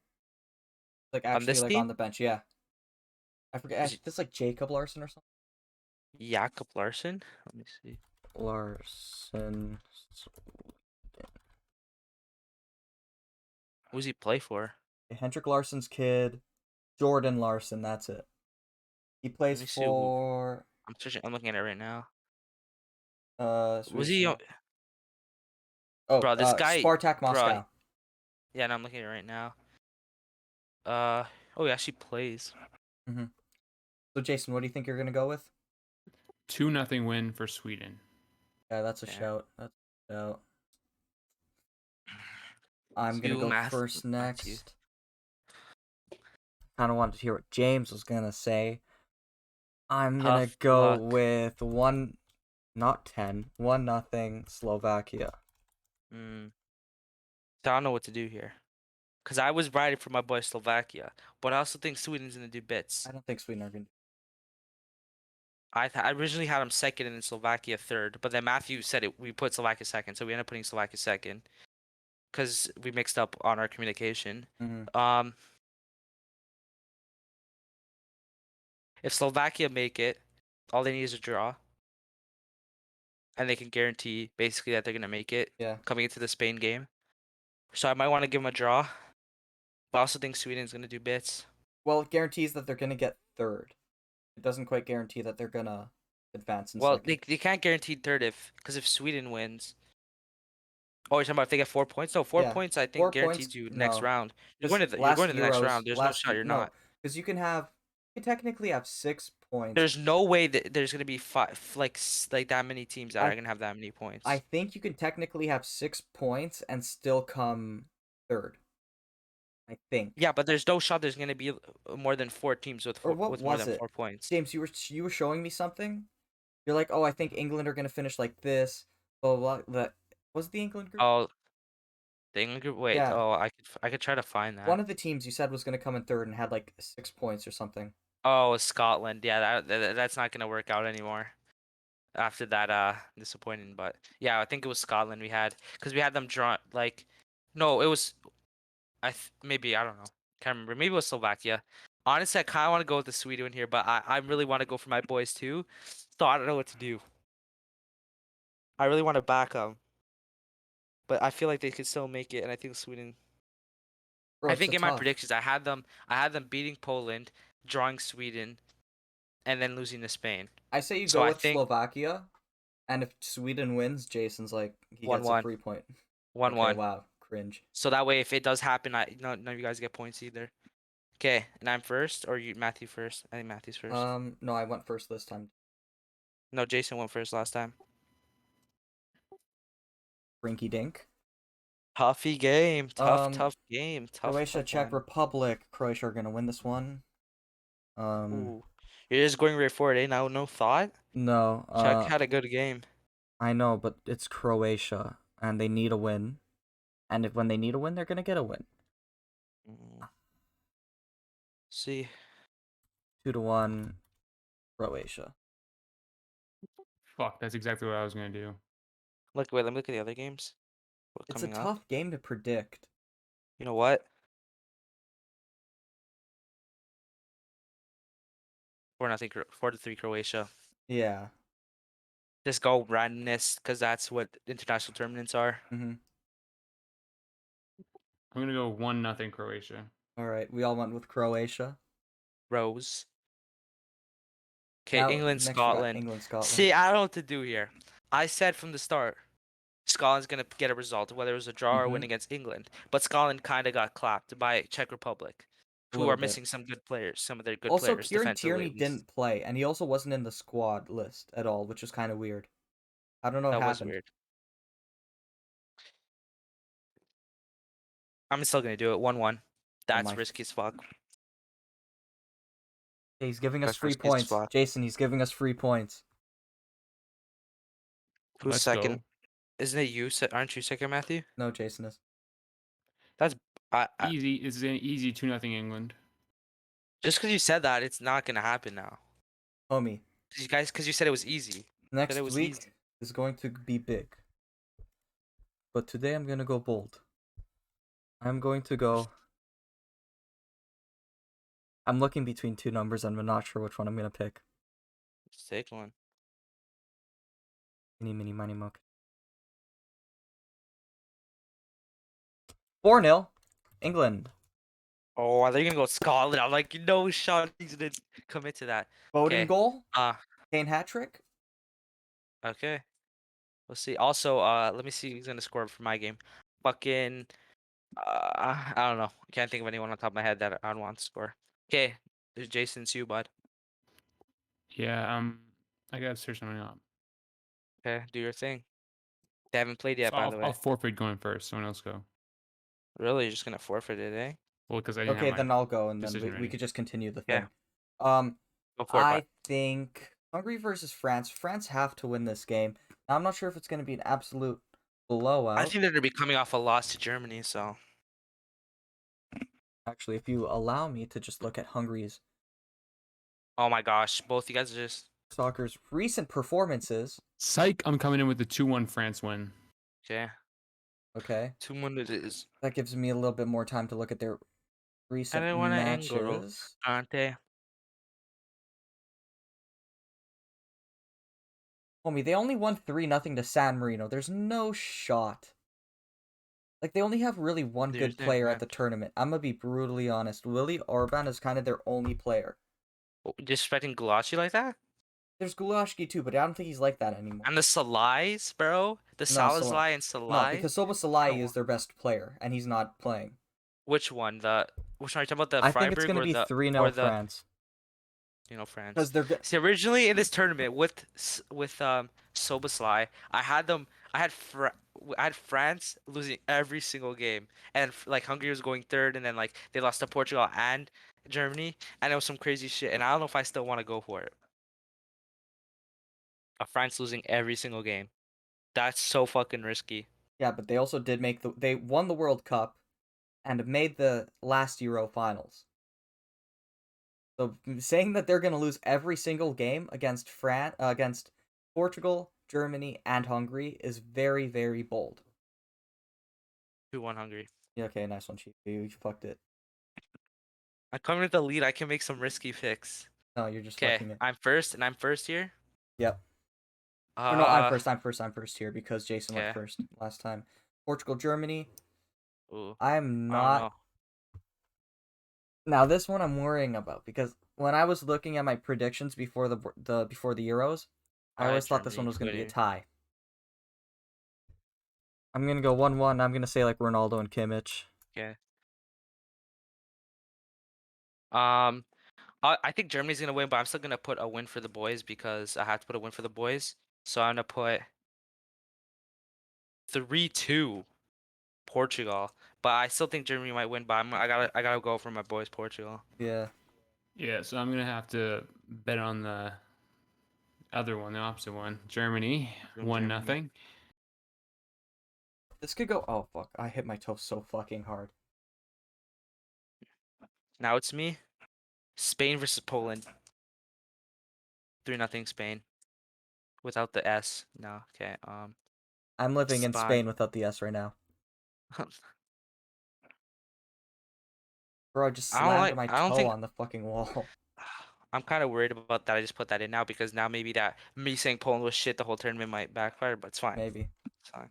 Like On actually this like team, on the bench, yeah. I forget. is it This like Jacob Larson or something. Jakob Larson? Let me see. Larson. Who's he play for? Hendrik Larson's kid. Jordan Larson, that's it. He Let plays me see. Who, for I'm searching. I'm looking at it right now. Was Swedish he? team. Oh, Bro, this guy, Spartak bro. Moscow. Yeah, no, I'm looking at it right now. Oh, he actually plays. Mm-hmm. So Jason, what do you think you're gonna go with? 2-0 win for Sweden. Yeah, that's a Yeah. shout. That's a shout. I'm gonna You go math. first That's you. next. Kind of wanted to hear what James was gonna say. I'm gonna Tough go luck. with 1-0 Slovakia. Mm. So I don't know what to do here. Because I was riding for my boy Slovakia, but I also think Sweden's gonna do bits. I don't think Sweden are going to. I originally had them second and then Slovakia third, but then Matthew said we put Slovakia second, so we ended up putting Slovakia second because we mixed up on our communication. Mm-hmm. If Slovakia make it, all they need is a draw, and they can guarantee basically that they're gonna make it Yeah. coming into the Spain game. So I might want to give them a draw, but I also think Sweden's gonna do bits. Well, it guarantees that they're going to get third. It doesn't quite guarantee that they're going to advance in Well, second. they can't guarantee third because if Sweden wins. Oh, you're talking about if they get 4 points? No, 4 points I think 4 points, guarantees you next no. round. Because You're going last to the next Euros, round. There's no shot you're no. not. Because you can technically have 6 points. There's no way that there's gonna be like that many teams that I- are gonna have that many points. I think you can technically have 6 points and still come third. I think. Yeah, but there's no shot there's gonna be more than 4 teams with Or what with more was than it? 4 points. James, you were showing me something. You're like, oh, I think England are gonna finish like this. Blah blah. That was the England group. Oh, the England group. Wait. Yeah. Oh, I could try to find that. One of the teams you said was gonna come in third and had like 6 points or something. Oh, Scotland. Yeah, that's not gonna work out anymore. After that disappointing, but yeah, I think it was Scotland we had because we had them draw like, no, it was maybe I don't know, can't remember. Maybe it was Slovakia. Honestly, I kind of want to go with the Sweden one here, but I really want to go for my boys too, so I don't know what to do. I really want to back them, but I feel like they could still make it, and I think Sweden. Bro, I it's think a in my tough. predictions, I had them beating Poland, drawing Sweden, and then losing to Spain. I say you So go I with think Slovakia, and if Sweden wins, Jason's like he one gets a one, free point. one Okay, one. wow, cringe. So that way, if it does happen, none of you guys get points either. Okay, and I'm first, or you Matthew first? I think Matthew's first. No, I went first this time. No, Jason went first last time. Rinky dink. Toughy game, tough game, Croatia, tough Czech one. Republic. Croatia are gonna win this one. Ooh, you're just going right for it, eh? No thought. No. Czech had a good game. I know, but it's Croatia, and they need a win. And when they need a win, they're gonna get a win. See, 2-1, Croatia. Fuck, that's exactly what I was gonna do. wait, let me look at the other games. What's It's a coming up? tough game to predict. You know what? 4-0, 4-3 Croatia. Yeah. Just go randomness, because that's what international tournaments are. Mm-hmm. I'm gonna go 1-0 Croatia. All right, we all went with Croatia. Rose. Okay, Now, England, next we got Scotland. England, Scotland. See, I don't know what to do here. I said from the start, Scotland's gonna get a result, whether it was a draw or win against England. But Scotland kind of got clapped by Czech Republic, A who little are bit. missing some good players, some of their good Also, players Kieran defensively Tierney at least. didn't play, and he also wasn't in the squad list at all, which was kind of weird. I don't know what That was happened. weird. I'm still gonna do it 1-1. That's my- risky as fuck. Okay, he's giving us That's free risky as points. fuck. Jason, he's giving us free points. Who's Let's second? go. Isn't it you? Aren't you second, Matthew? No, Jason is. That's Easy. It's an easy 2-0 England. just because you said that, it's not gonna happen now. Homie, Because you said it was easy. next it was week easy. is going to be big. But today I'm gonna go bold. I'm going to go. I'm looking between two numbers and I'm not sure which one I'm gonna pick. Just take one. Mini money muck. 4-0, England. Oh, are they gonna go Scotland? I'm like, no shot he's gonna commit to that. Foden Okay. goal. Uh, Kane hat trick. okay. We'll see. Also, let me see who's gonna score for my game. Fucking, I don't know. I can't think of anyone on top of my head that I'd want to score. Okay, there's Jason's you, bud. Yeah. I gotta search something up. Okay, do your thing. They haven't played yet, So by the way. I'll forfeit going first. Someone else go. Really, you're just gonna forfeit it, eh? Well, because I didn't Okay, have my then I'll go, and then decision we ready. could just continue the Yeah. thing. Go for it, I bud. think Hungary versus France. France have to win this game. Now, I'm not sure if it's gonna be an absolute blowout. I think they're gonna be coming off a loss to Germany, so Actually, if you allow me to just look at Hungary's Oh my gosh, both you guys are just soccer's recent performances. Psych, I'm coming in with the 2-1 France win. okay. Okay, 2-1 it is. that gives me a little bit more time to look at their I recent don't want to Engoro. matches. Ante. Homie, they only won 3-0 to San Marino. There's no shot. Like, they only have really one There's good their player at the match. tournament. I'm gonna be brutally honest. Willie Orban is kind of their only player. Disrespecting Gulashi like that? There's Gulashki too, but I don't think he's like that anymore. And the Salais, bro? The No, Salazar and no, Salai? because Soba Salai No. is their best player, and he's not playing. Which one? Which one are you talking about? The I think it's Freiburg gonna or be the 3-0 or France. France? Because they're See, originally in this tournament with Soboslai, I had France losing every single game, and like Hungary was going third, and then like they lost to Portugal and Germany, and it was some crazy shit. And I don't know if I still want to go for it. France losing every single game. That's so fucking risky. Yeah, but they also did they won the World Cup and made the last Euro finals. So saying that they're going to lose every single game against against Portugal, Germany, and Hungary is very, very bold. 2-1 Hungary. Yeah, okay, nice one, Chief. You fucked it. I'm coming with the lead. I can make some risky picks. No, you're just Okay, fucking it. I'm first, and I'm first here. Yep. Or no, Uh, I'm first here because Jason went okay. first last time. Portugal, Germany. Ooh, I'm I don't not. know. Now this one I'm worrying about because when I was looking at my predictions before before the Euros, I always thought this one Germany was going to be a winning. tie. I'm going to go 1-1. I'm going to say like Ronaldo and Kimmich. Okay. I think Germany's gonna win, but I'm still gonna put a win for the boys because I have to put a win for the boys. So I'm gonna put 3-2 Portugal. But I still think Germany might win. But I gotta go for my boys Portugal. Yeah. Yeah, so I'm gonna have to bet on the other one, the opposite one. Germany, Germany. 1-0. This could go. Oh fuck! I hit my toe so fucking hard. Now it's me. Spain versus Poland. 3-0 Spain. Without the S. No. Okay. I'm living in Spain. Spain without the S right now. Bro, I just slammed my I don't toe think on the fucking wall. I'm kind of worried about that. I just put that in now because now maybe that me saying Poland was shit the whole tournament might backfire, but it's fine. Maybe. It's fine.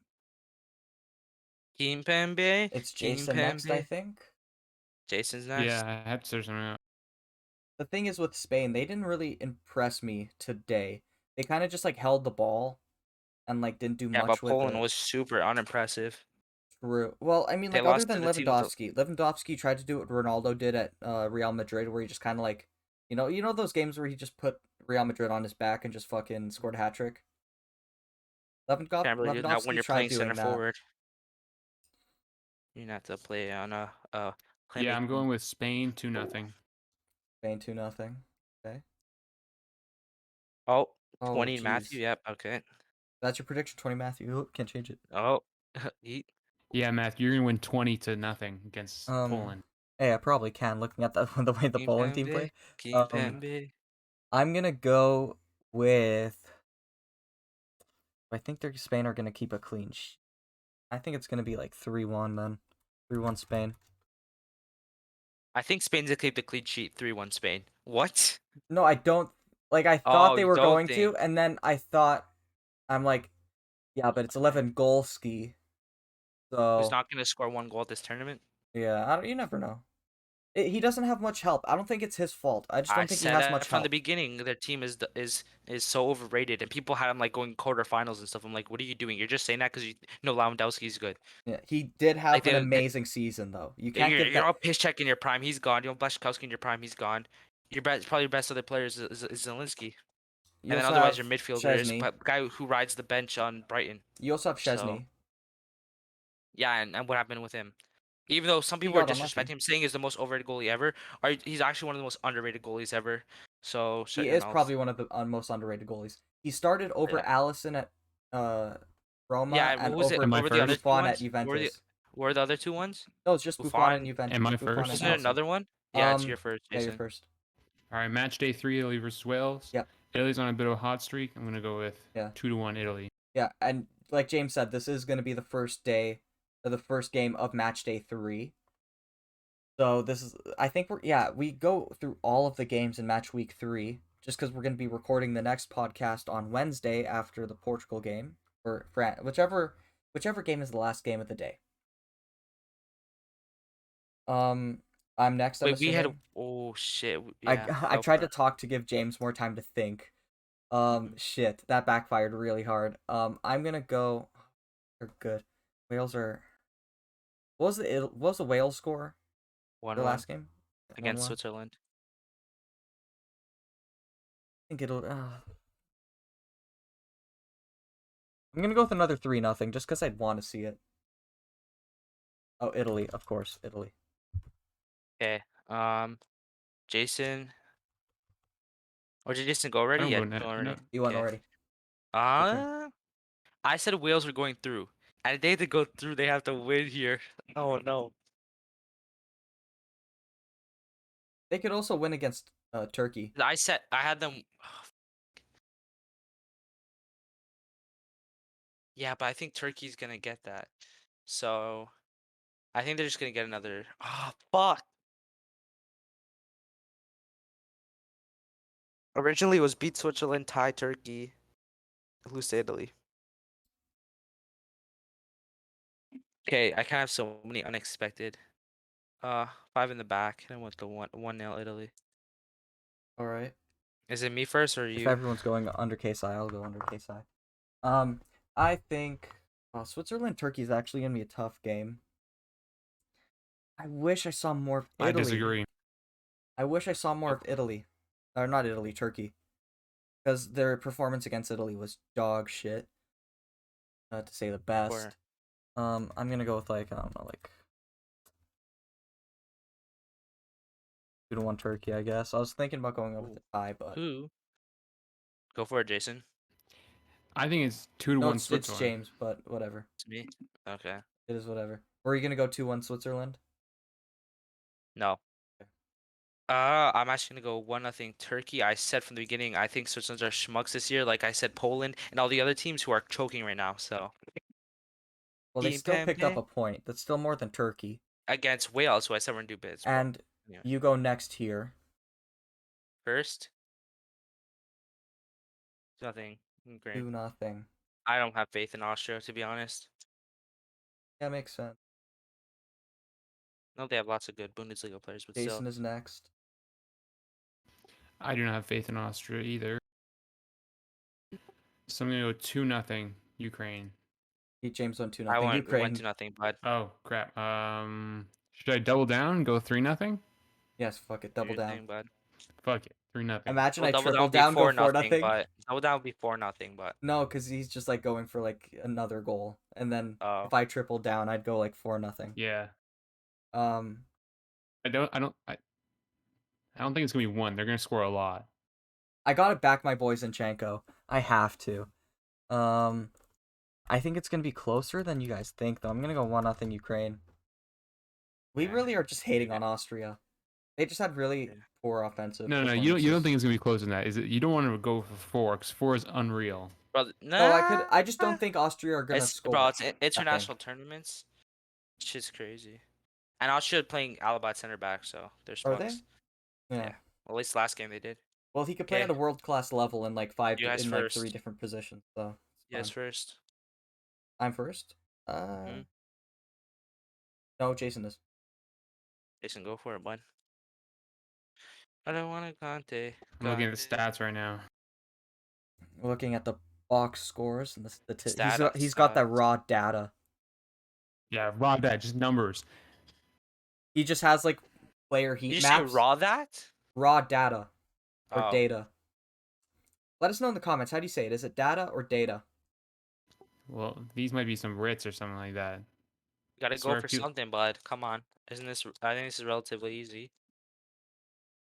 Kimpembe. It's Jason next, I Kimpembe. think. Jason's next. Yeah, I have to search something out. The thing is with Spain, they didn't really impress me today. They kind of just like held the ball and like didn't do Yeah, much but with Poland it. was super unimpressive. True. Well, I mean, They like other lost to than the team with the Lewandowski tried to do what Ronaldo did at Real Madrid, where he just kind of like, you know those games where he just put Real Madrid on his back and just fucking scored a hat trick. can't really do that when Lewandowski you're tried playing center doing that. forward. You have to play on a Yeah, I'm playmaking. going with Spain 2-0. Spain 2-0. Okay. Oh, Oh 20 jeez. Matthew. Yep. Okay. That's your prediction, 20 Matthew. Oop, can't change it. Oh, he, Yeah, Matt, you're gonna win 20-0 against Poland. Hey, I probably can looking at the way the Poland team Kimpembe. play. Kimpembe. I'm gonna go with. I think they're Spain are gonna keep a clean sheet. I think it's gonna be like 3-1 then. 3-1 Spain. I think Spain's gonna keep the clean sheet. 3-1 Spain. What? No, I don't. Like I thought Oh, they you were don't going to, think? and then I thought I'm like, yeah, but it's 11 goal ski. Who's So not gonna score one goal this tournament? yeah, you never know. He doesn't have much help. I don't think it's his fault. I just I don't think he said has that much from the help. beginning. Their team is so overrated, and people had him like going quarterfinals and stuff. I'm like, what are you doing? You're just saying that because you know Lewandowski's good. Yeah, he did Like have an amazing season though. You can't give you're that. all Piszczek in your prime. He's gone. You know Blaszczykowski in your prime. He's gone. Your best, probably your best other player is Zelensky, You and then also otherwise have your midfielder is Chesney. guy who rides the bench on Brighton. You also have So Chesney. yeah, and what happened with him? Even though some He people are got unlucky. disrespecting him, saying he's the most overrated goalie ever, he's actually one of the most underrated goalies ever. So shut He your is mouth. probably one of the most underrated goalies. He started over Yeah. Allison at uh, Yeah, Roma and and what was it? over Am I What were the other first? two Buffon at ones? What were the Juventus. What are the other two ones? No, it's just Buffon and Buffon. Juventus. Am I Buffon first? and Is there Chelsea. another one? Yeah, it's your Um, first, yeah, you're Jason. first. All right, match day 3, Italy versus Wales. Yep. Italy's on a bit of a hot streak. I'm gonna go with Yeah. 2-1 Italy. Yeah, and like James said, this is going to be the first day, or the first game of match day 3. So this is, I think we go through all of the games in match week 3, just because we're going to be recording the next podcast on Wednesday after the Portugal game, or France, whichever game is the last game of the day. I'm next. I'm Wait, we had. assuming. Oh shit. Yeah. I Go tried for to it. talk to give James more time to think. Mhm. Shit, that backfired really hard. I'm gonna go. They're good. Wales are. What was the Wales score? The 1-1 last game. 1-1. against Switzerland. I think it'll. I'm gonna go with another 3-0, just because I'd want to see it. Oh, Italy, of course, Italy. Okay. Jason. Or did Jason go I already? don't Yeah, go go no. already. You won Okay. already. I said Wales were going through. And they have to go through, they have to win here. Oh no. They could also win against Turkey. I had them. Yeah, but I think Turkey's gonna get that. So I think they're just gonna get another. Ah, fuck. Originally, it was beat Switzerland, tie Turkey, lose to Italy. Okay, I kind of have so many unexpected. 5 in the back, and I went to 1-0 Italy. All right. Is it me first or If you? everyone's going under KSI, I'll go under KSI. I think Switzerland Turkey is actually gonna be a tough game. I wish I saw more of I Italy. disagree. I wish I saw more of Italy. Or not Italy, Turkey. Because their performance against Italy was dog shit. To say the best. Or I'm gonna go with I don't know, 2-1 Turkey, I guess. I was thinking about going over Ooh. the tie, but who? Go for it, Jason. I think it's 2-1 no, it's Switzerland. James, but whatever. It's me. Okay. It is whatever. Were you gonna go 2-1 Switzerland? No. I'm actually gonna go 1-0 Turkey. I said from the beginning, I think Switzerland's are schmucks this year. Like I said, Poland and all the other teams who are choking right now. So Well, they still picked up a point. That's still more than Turkey. against Wales, who I said we're gonna do bits. But And yeah. you go next here. First, nothing. Great. 2-0. I don't have faith in Austria, to be honest. That makes sense. No, they have lots of good Bundesliga players, but Jason still. is next. I do not have faith in Austria either. So I'm gonna go 2-0 Ukraine. Beat James won 2-0. I went Ukraine. 2-0, bud. Oh crap. Should I double down and go 3-0? Yes, fuck it. Do Double your down. thing, bud. Fuck it. 3-0. Imagine Well, I double triple down would be down, go 4-0, 4-0. but double down would be 4-0, but No, because he's just going for another goal. And then oh, if I triple down, I'd go 4-0. Yeah. Um, I don't think it's gonna be one. They're gonna score a lot. I gotta back my boy Zinchenko. I have to. I think it's gonna be closer than you guys think, though. I'm gonna go 1-0 Ukraine. We Yeah. really are just hating on Austria. They just had really Yeah. poor offensive. No, you don't think it's gonna be closer than that. Is it? You don't want to go for 4 because 4 is unreal. Brother, No, nah. I just don't think Austria are gonna It's score. bro, it's international tournaments. Shit's crazy. And Austria playing Alaba at center back, so they're Are they? schmucks. Yeah. Yeah. Well, at least last game they did. Well, he could play Okay. at a world class level in You guys 3 first. different positions. So You guys fine. first. I'm first. No, Jason is. Jason, go for it, bud. I don't want to Conte. I'm looking at the stats right now. Looking at the box scores and he's got that Stats. raw data. Yeah, raw that, just numbers. He just has player heat Did you maps. say raw that? Raw data or Oh. data. Let us know in the comments. How do you say it? Is it data or data? Well, these might be some Brits or something like that. You gotta I go swear for if you- something, bud. Come on. Isn't this? I think this is relatively easy.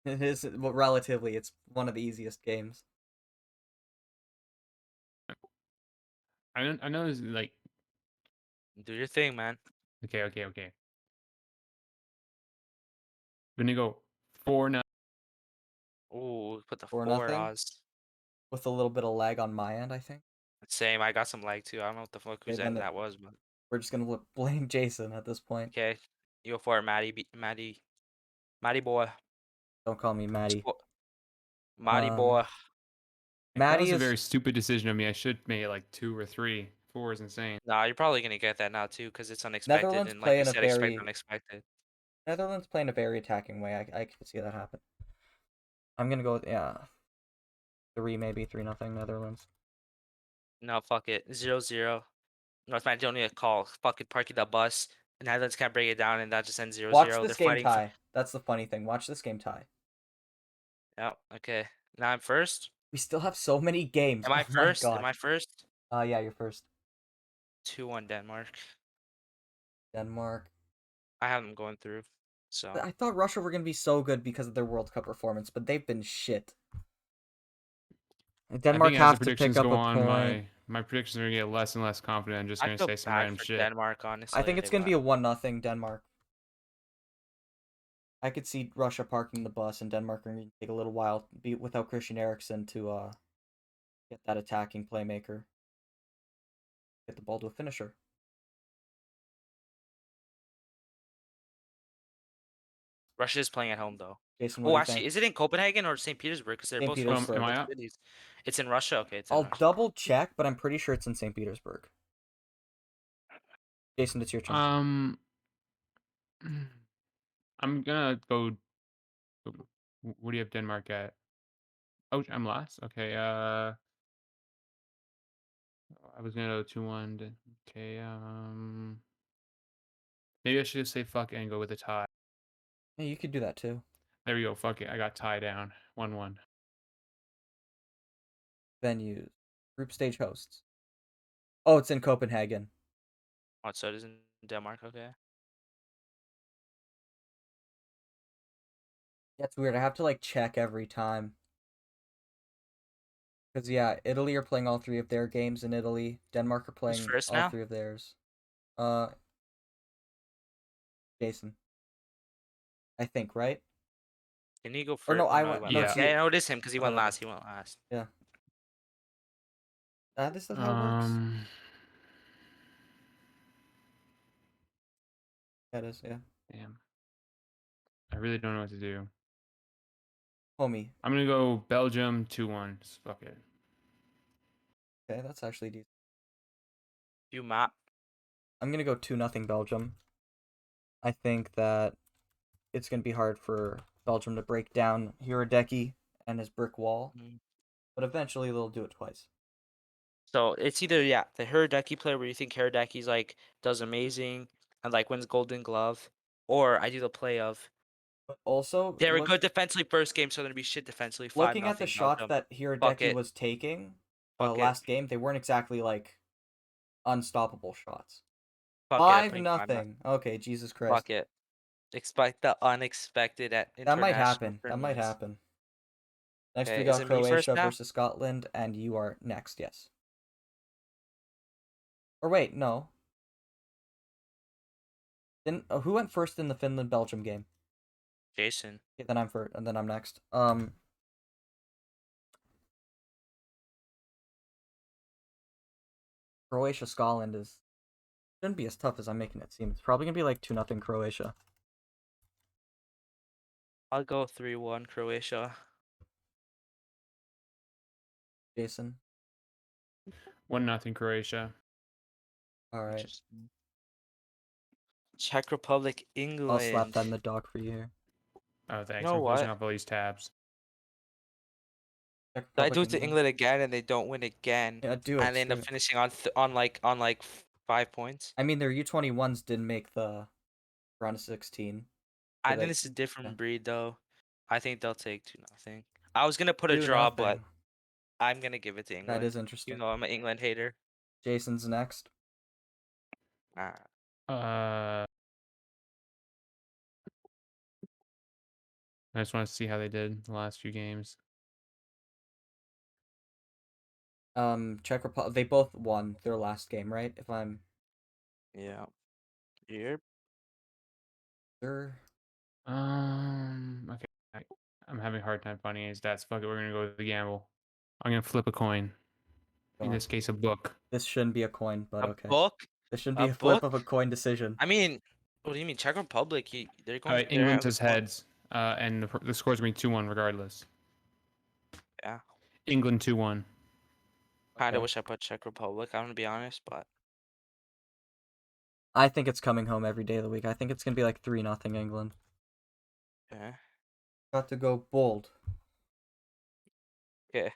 It is relatively. It's one of the easiest games. I know it's Do your thing, man. Okay. Gonna go 4-0. Ooh, put the Or 4 nothing. odds. With a little bit of lag on my end, I think. Same. I got some lag too. I don't know what the fuck Okay, whose then end that was, but we're just gonna blame Jason at this point. okay. You go for it, Matty boy. Don't call me Maddie. Spo- Matty Um, boy. Like, that Maddie was a is. very stupid decision of me. I should make it like 2 or 3. 4 is insane. Nah, you're probably gonna get that now too, because it's unexpected, Netherlands and like play you in a said, expect very unexpected. Netherlands play in a very attacking way. I can see that happen. I'm gonna go with, yeah, 3, maybe 3-0 Netherlands. No, fuck it. 0-0. North Macedonia call. Fucking parking the bus. And Netherlands can't break it down, and that just ends 0-0. Watch They're this game fighting for. tie. That's the funny thing. Watch this game tie. Yeah. Okay. Now I'm first. We still have so many games. Am I Oh my first? Am god. I first? Yeah, you're first. 2-1 Denmark. Denmark. I have them going through. So I thought Russia were gonna be so good because of their World Cup performance, but they've been shit. I Denmark think as the have to pick predictions up go a on, point. my predictions are gonna get less and less confident. I'm just I gonna feel say some bad random for shit. Denmark, I think honestly. it's gonna be But a 1-0 Denmark. I could see Russia parking the bus and Denmark are gonna take a little while without Christian Eriksen to get that attacking playmaker. Get the ball to a finisher. Russia is playing at home though. Jason, what Oh, do you actually, think? is it in Copenhagen or St. Petersburg? Because they're St. both Am Petersburg. I both up? cities. It's in Russia. Okay, it's in I'll Russia. double check, but I'm pretty sure it's in St. Petersburg. Jason, it's your turn. I'm gonna go. What do you have Denmark at? Oh, I'm last. Okay. I was gonna go 2-1. Okay. Maybe I should just say fuck it and go with a tie. Yeah, you could do that too. There we go. Fuck it. I got tie down. 1-1. Venues. Group stage hosts. Oh, it's in Copenhagen. Oh, so it is in Denmark. Okay. That's weird. I have to like check every time. Because yeah, Italy are playing all 3 of their games in Italy. Denmark are Who's playing first all now? 3 of theirs. Uh Jason. I think, right? Can he go Or first? no, Oh I no, he went. went No, Yeah. it's last. Yeah, you. no, it is him because he went Whatever. last. He went last. Yeah. This is how it works. Um. That is, yeah. Damn. I really don't know what to do. Homie. I'm gonna go Belgium 2-1. Just fuck it. Okay, that's actually decent. You map. I'm gonna go 2-0 Belgium. I think that it's gonna be hard for Belgium to break down Hirodeki and his brick wall, Mm. but eventually they'll do it twice. So it's either the Hirodeki player where you think Hiradeki's like does amazing and like wins Golden Glove, or I do the play of But also, they were good defensively first game, so they're gonna be shit defensively. Five looking at the nothing shots Belgium. that Fuck Hirodeki it. was taking Fuck it. last game, they weren't exactly like unstoppable shots. Fuck it. I'm Five putting 5-0. nothing. Okay, Jesus Christ. Fuck it. Expect the unexpected at That might international happen. That might tournaments. happen. Next we Okay, is got it me first Croatia now? versus Scotland, and you are next, yes. Or wait, no. Then who went first in the Finland Belgium game? Jason. Okay, then I'm first, and then I'm next. Croatia Scotland is shouldn't be as tough as I'm making it seem. It's probably gonna be like 2-0 Croatia. I'll go 3-1 Croatia. Jason. 1-0 Croatia. All right. Interesting. Czech Republic, I'll slap England. that in the dock for you here. Oh, You thanks. know I'm closing what? off all these tabs. Czech I do Republic, it to England. England again, and they don't win again, Yeah, do it. and they end Do up it. finishing on 5 points. I mean, their U21s didn't make the round of 16. So I think they, it's a yeah. different breed, though. I think they'll take 2-0. I was gonna put a draw, but 2-0. I'm gonna give it to That is England, interesting. even though I'm an England hater. Jason's next. Ah, I just want to see how they did the last few games. Czech Republic. They both won their last game, right? If I'm yeah. Yep. Sure. Okay. I'm having a hard time finding any stats. Fuck it, we're gonna go with the gamble. I'm gonna flip a coin. In God. this case, a book. This shouldn't be a coin, but A okay. book? This shouldn't be A a flip book? of a coin decision. I mean, what do you mean? Czech Republic? They're going. They're England having says fun. heads, and the score's gonna be 2-1 regardless. Yeah. England 2-1. Kind of Okay. wish I put Czech Republic. I'm gonna be honest, but I think it's coming home every day of the week. I think it's gonna be like 3-0 England. yeah. Got to go bold. Okay.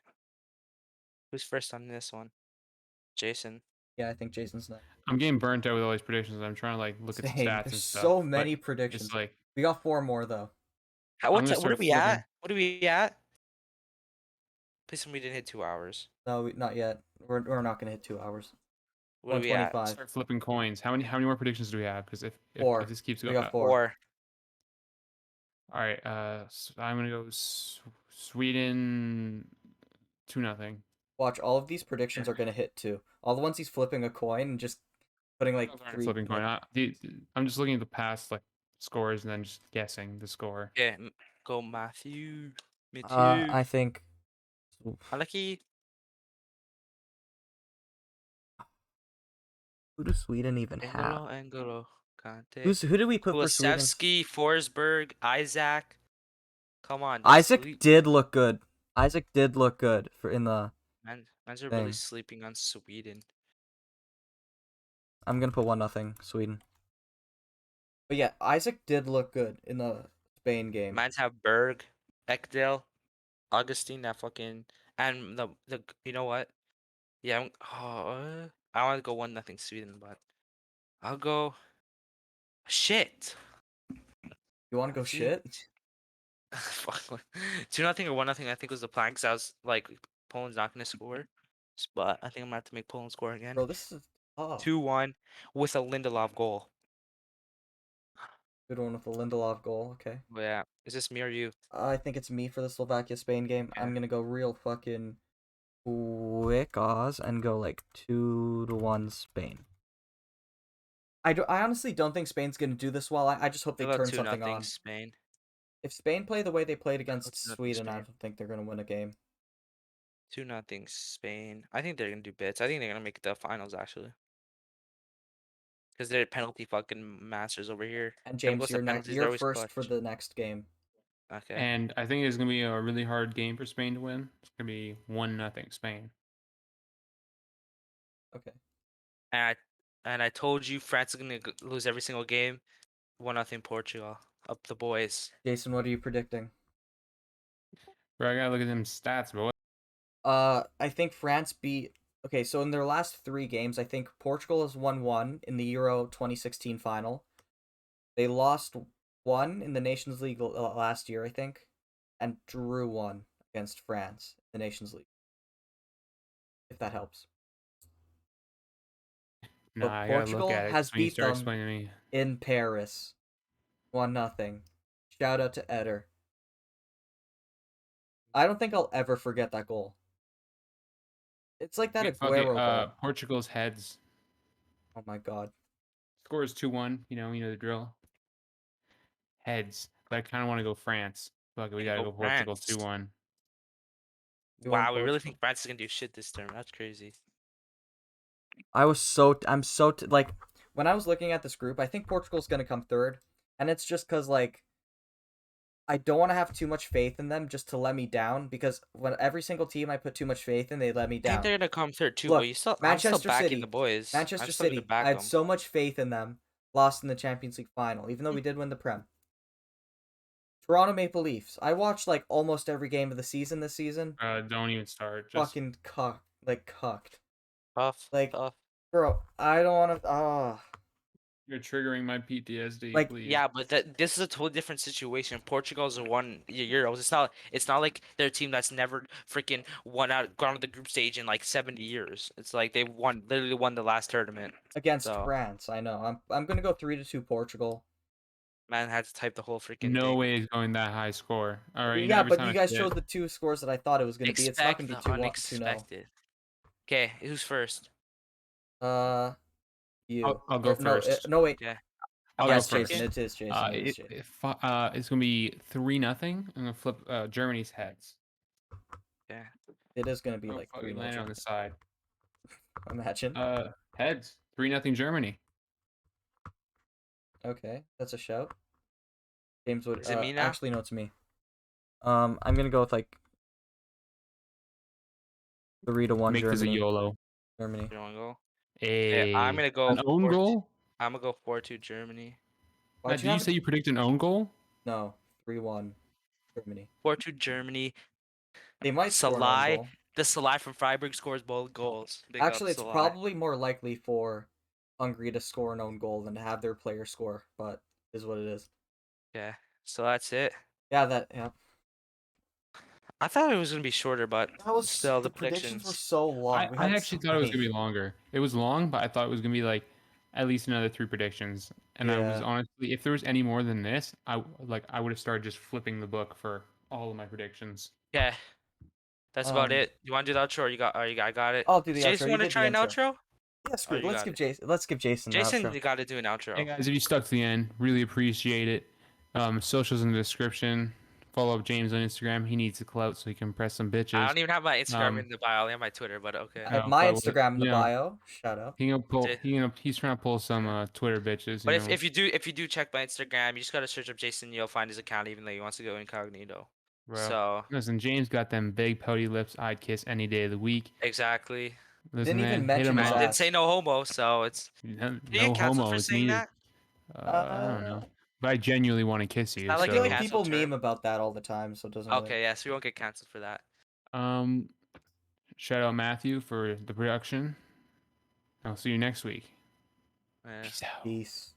Who's first on this one? Jason. Yeah, I think Jason's next. I'm getting burnt out with all these predictions. I'm trying to like look at the Same. stats There's and so stuff. many But predictions. it's like We got 4 more though. How, I'm gonna what are start we flipping. at? What are we at? Please tell me we didn't hit 2 hours. No, not yet. We're not gonna hit 2 hours. What are we at? 125. Start flipping coins. How many more predictions do we have? Because if 4. this keeps We going got up. 4. 4. All right. So I'm gonna go Sweden 2-0. Watch, all of these predictions are gonna hit too. All the ones he's flipping a coin and just putting like Those aren't 3. flipping coin. I'm just looking at the past like scores and then just guessing the score. Yeah. Go Matthew. Me too. I think. Lucky. Who does Sweden even have? Angolo. Kante. Who did we put for Sweden? Kulusevski, Forsberg, Isaac. Come on. Isaac did look good. Isaac did look good for in the. Man's are really sleeping on Sweden. I'm gonna put 1-0 Sweden. But yeah, Isaac did look good in the Spain game. Man's have Berg, Ekdal, Augustine, that fucking, and the you know what? Yeah, I want to go 1-0 Sweden, but I'll go. Shit. You want to go shit? Fuck. 2-0 or 1-0. I think was the plan because I was like, Poland's not gonna score, but I think I'm gonna have to make Poland score again. Bro, this is tough. 2-1 with a Lindelof goal. Good one with the Lindelof goal. Okay. But yeah, is this me or you? I think it's me for the Slovakia-Spain game. Yeah. I'm gonna go real fucking quick Oz and go like 2-1 Spain. I honestly don't think Spain's gonna do this well. I just hope they turn something on. Spain. If Spain play the way they played against 2-0 Sweden, I Spain. don't think they're gonna win a game. 2-0 Spain. I think they're gonna do bits. I think they're gonna make the finals actually. Because they're penalty fucking masters over here. And Them James, goes to you're penalties, they're you're always first for clutch. the next game. Okay. And I think it's gonna be a really hard game for Spain to win. It's gonna be 1-0 Spain. Okay. And I told you France is gonna lose every single game. 1-0 Portugal. Up the boys. Jason, what are you predicting? Bro, I gotta look at them stats, bro. I think France beat. Okay, so in their last 3 games, I think Portugal has won 1 in the Euro 2016 final. They lost 1 in the Nations League last year, I think, and drew 1 against France in the Nations League. If that helps. Nah, But I gotta Portugal look at it. has When you beat start them explaining to me. in Paris. 1-0. Shout out to Eder. I don't think I'll ever forget that goal. It's like that Fuck it, Aguero goal. Portugal's heads. Oh my god. Score is 2-1. You know the drill. Heads. But I kind of want to go France. Fuck it, we gotta go Portugal France. 2-1. Wow, we really think France is gonna do shit this term. That's crazy. I'm so like when I was looking at this group, I think Portugal's gonna come third, and it's just because like I don't want to have too much faith in them just to let me down because when every single team I put too much faith in, they let me I think down. they're gonna come third too, Look, but I'm still Manchester backing City, the boys. Manchester I'm still gonna City. back I had them. so much faith in them, lost in the Champions League final, even though we did win the Prem. Toronto Maple Leafs. I watched like almost every game of the season this season. Don't even start. Just Fucking cucked. Tough. Like, Tough. bro, I don't want to. you're triggering my PTSD, Like, please. Yeah, but this is a totally different situation. Portugal's won Euros. It's not like they're a team that's never freaking gone to the group stage in like 70 years. It's like they literally won the last tournament against So- France. I know. I'm gonna go 3-2 Portugal. Man had to type the whole freaking No thing. way is going that high score. All right. Yeah, every but time you I guys say chose it- the 2 scores that I thought it was gonna be. It's not Expect gonna be the 2-0. unexpected. Okay, who's first? You. I'll go No, first. no wait. Yeah. I'll Am I go Yes, first. Jason. speaking? It is Jason. It is Jason. It's gonna be 3-0. I'm gonna flip Germany's heads. Yeah. It is gonna be Oh like fuck, 3 it 0 landed on the side. Imagine. Heads. 3-0 Germany. Okay, that's a shout. James would. Is it me now? Actually, no, it's me. I'm gonna go with like 3-1 Make this a Germany. YOLO. Germany. You want to go? I'm A gonna go an own 4-2. goal. I'm gonna go 4-2 Germany. Why'd Did you you have say it? you predict an own goal? No, 3-1 Germany. 4-2 Germany. They might score an own Salai, goal. the Salai from Freiburg scores both goals. Big up Actually, it's Salai. probably more likely for Hungary to score an own goal than to have their player score, but is what it is. Yeah. So that's it. Yeah. I thought it was gonna be shorter, but That was still the predictions were predictions. so long. We I had actually so thought it was many. gonna be longer. It was long, but I thought it was gonna be like at least another 3 predictions. And I was Yeah. honestly, if there was any more than this, I would have started just flipping the book for all of my predictions. Yeah. That's about Um, it. You want to do the outro? Or you got? Or I got it. I'll do the Does outro. Jason You want to did the try an intro. outro? Yeah, screw Or it. you got it? Let's give Jason an Jason, outro. you got to do an outro. Hey guys, if you stuck to the end, really appreciate it. Socials in the description. Follow up James on Instagram. He needs a clout so he can press some bitches. I don't even have my Instagram Um, in the bio. I only have my Twitter, but okay. I have no, my but Instagram in the you know, bio. Shout out. J- he's trying to pull some Twitter bitches. But You if, know, if you do check my Instagram, you just gotta search up Jason. You'll find his account, even though he wants to go incognito. bro. So Listen, James got them big pouty lips. I'd kiss any day of the week. exactly. Listen, Didn't even man, hit mention him his Man up. didn't say ass. no homo, so it's. No, Did you no get canceled homo for is saying needed. that? I don't Uh, know, but I genuinely want to kiss It's you. not like I a feel So, like people cancelled meme term. about that all the time, so it doesn't really. Okay, yeah, so we won't get canceled for that. um, shout out Matthew for the production. I'll see you next week. Yeah. Peace out. Peace.